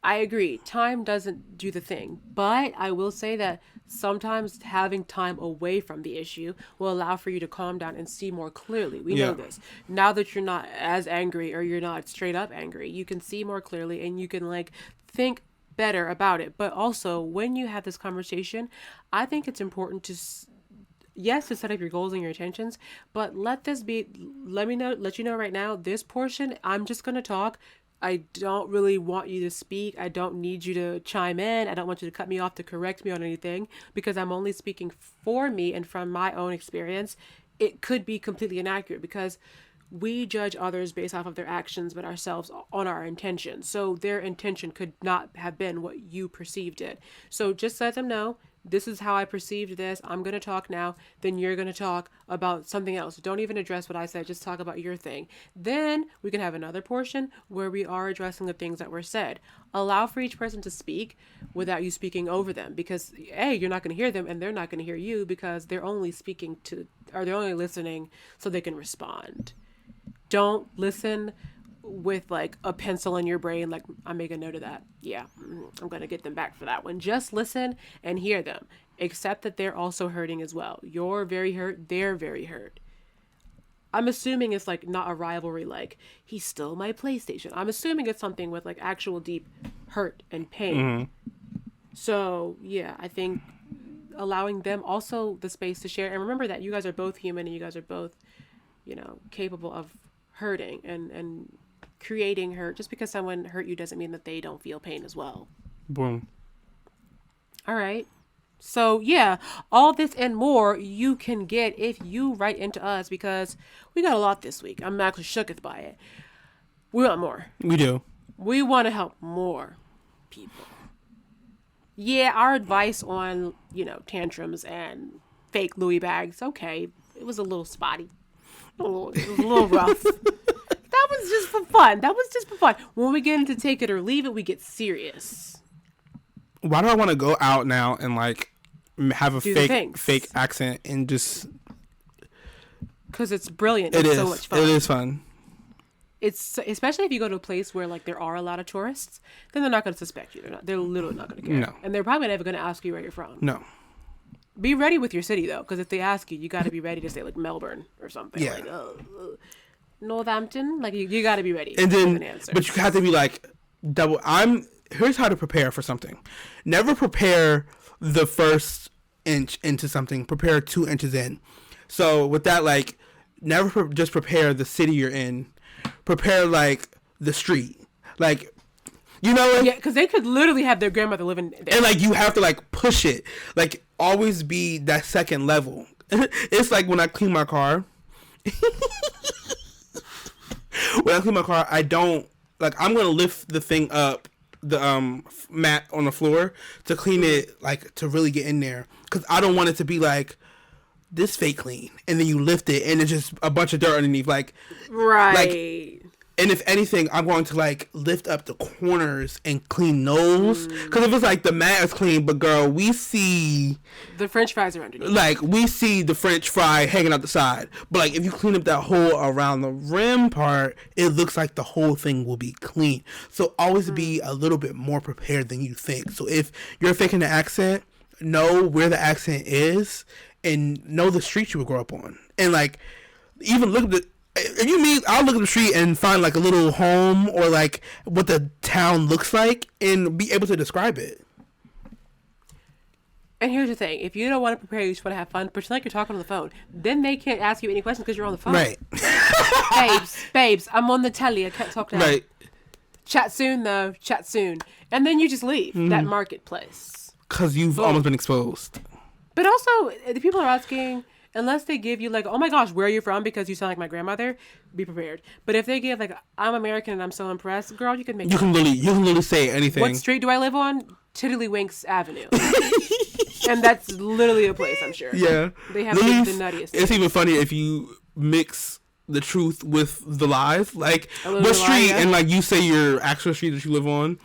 I agree. Time doesn't do the thing. But I will say that sometimes having time away from the issue will allow for you to calm down and see more clearly. We know this. Now that you're not as angry, or you're not straight up angry, you can see more clearly, and you can like think better about it. But also, when you have this conversation, I think it's important to yes, to set up your goals and your intentions, but let you know right now, this portion, I'm just going to talk. I don't really want you to speak. I don't need you to chime in. I don't want you to cut me off to correct me on anything, because I'm only speaking for me and from my own experience. It could be completely inaccurate, because we judge others based off of their actions, but ourselves on our intentions. So their intention could not have been what you perceived it. So just let them know, this is how I perceived this. I'm going to talk now. Then you're going to talk about something else. Don't even address what I said. Just talk about your thing. Then we can have another portion where we are addressing the things that were said. Allow for each person to speak without you speaking over them, because A, you're not going to hear them, and they're not going to hear you, because they're only they're only listening so they can respond. Don't listen with like a pencil in your brain, like, I make a note of that. Yeah, I'm going to get them back for that one. Just listen and hear them. Accept that they're also hurting as well. You're very hurt. They're very hurt. I'm assuming it's like not a rivalry, like he stole my PlayStation. I'm assuming it's something with like actual deep hurt and pain. Mm-hmm. So yeah, I think allowing them also the space to share. And remember that you guys are both human, and you guys are both, capable of hurting and creating hurt. Just because someone hurt you doesn't mean that they don't feel pain as well. Boom. All right. So yeah, all this and more you can get if you write into us, because we got a lot this week. I'm actually shooketh by it. We want more. We do. We want to help more people. Yeah, our advice on, tantrums and fake Louis bags, okay, it was a little spotty. It was a little rough. That was just for fun. When we get into take it or leave it, we get serious. Why do I want to go out now and like have a fake accent and just? Because it's brilliant. It's so much fun. It is fun. It's especially if you go to a place where like there are a lot of tourists, then they're not going to suspect you. They're literally not going to care. No. And they're probably never going to ask you where you're from. No. Be ready with your city though, because if they ask you, you got to be ready to say like Melbourne or something. Yeah. Like, Northampton, like you got to be ready. And then, an answer. but you have to be like double. Here's how to prepare for something. Never prepare the first inch into something. Prepare 2 inches in. So with that, like, never just prepare the city you're in. Prepare like the street, like, yeah, because they could literally have their grandmother living there. And like you have to like push it, like always be that second level. It's like when I clean my car. When I clean my car, I don't like. I'm gonna lift the thing up, the mat on the floor to clean it, like to really get in there, because I don't want it to be like this fake clean, and then you lift it and it's just a bunch of dirt underneath, like right. Like, and if anything, I'm going to like lift up the corners and clean those, because if it's like the mat is clean, but girl, we see the French fries are underneath. Like we see the French fry hanging out the side, but like if you clean up that hole around the rim part, it looks like the whole thing will be clean. So always be a little bit more prepared than you think. So if you're faking the accent, know where the accent is and know the street you would grow up on, and like even look at the. If you mean, I'll look at the street and find like a little home or like what the town looks like and be able to describe it. And here's the thing: if you don't want to prepare, you just want to have fun. Pretend like you're talking on the phone. Then they can't ask you any questions because you're on the phone. Right. babes, I'm on the telly. I can't talk now. Right. Chat soon, though. Chat soon. And then you just leave that marketplace. Because you've almost been exposed. But also, the people are asking. Unless they give you like, oh my gosh, where are you from? Because you sound like my grandmother. Be prepared. But if they give like, I'm American and I'm so impressed, girl, you can make. You can literally say anything. What street do I live on? Tiddlywinks Avenue. And that's literally a place, I'm sure. Yeah. They have the nuttiest. It's even funny if you mix the truth with the lies. Like what street, and like you say your actual street that you live on,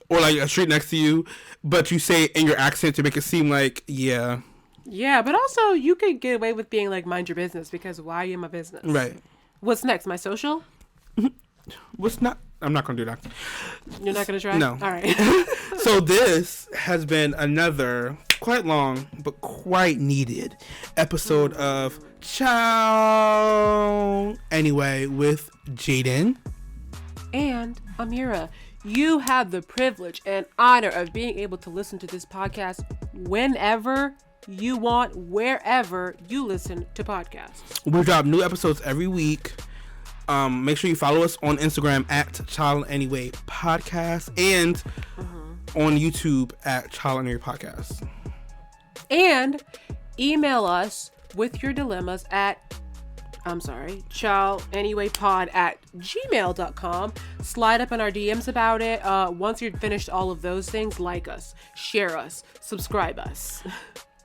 or like a street next to you, but you say it in your accent to make it seem like yeah. Yeah, but also you could get away with being like, mind your business, because why are you in my business? Right. What's next? My social? What's not? I'm not gonna do that. You're not gonna try? No. All right. So this has been another quite long but quite needed episode of Ciao Anyway with Jaden and Amira. You have the privilege and honor of being able to listen to this podcast whenever you want, wherever you listen to podcasts. We drop new episodes every week. Make sure you follow us on Instagram at Child Anyway Podcast and on YouTube at Child Anyway Podcast. And email us with your dilemmas at childanywaypod@gmail.com. Slide up in our DMs about it. Once you've finished all of those things, like us, share us, subscribe us.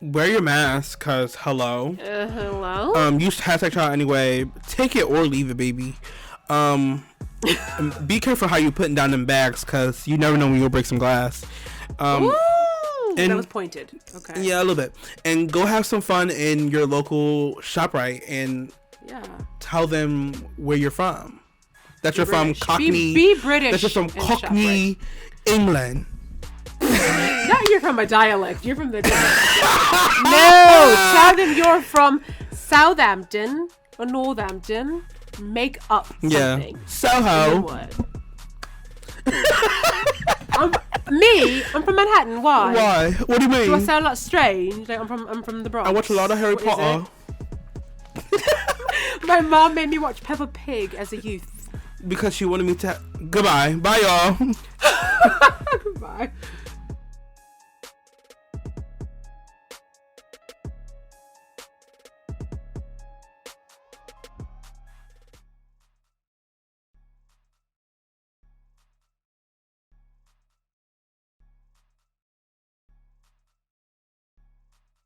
Wear your mask, cause hello. Hello. Use hashtag Child Anyway. Take it or leave it, baby. Be careful how you putting down them bags, cause you never know when you'll break some glass. Woo! And that was pointed. Okay. Yeah, a little bit. And go have some fun in your local ShopRite and tell them where you're from. That you're from Cockney. Be British. That you're from Cockney, England. Not you're from a dialect. You're from the dialect. No, tell them you're from Southampton or Northampton. Make up something. Yeah. Soho. You know what? I'm from Manhattan. Why? Why? What do you mean? Do I sound like strange? Like I'm from the Bronx. I watch a lot of Harry Potter. My mom made me watch Peppa Pig as a youth. Because she wanted me to. Goodbye. Bye, y'all. Goodbye.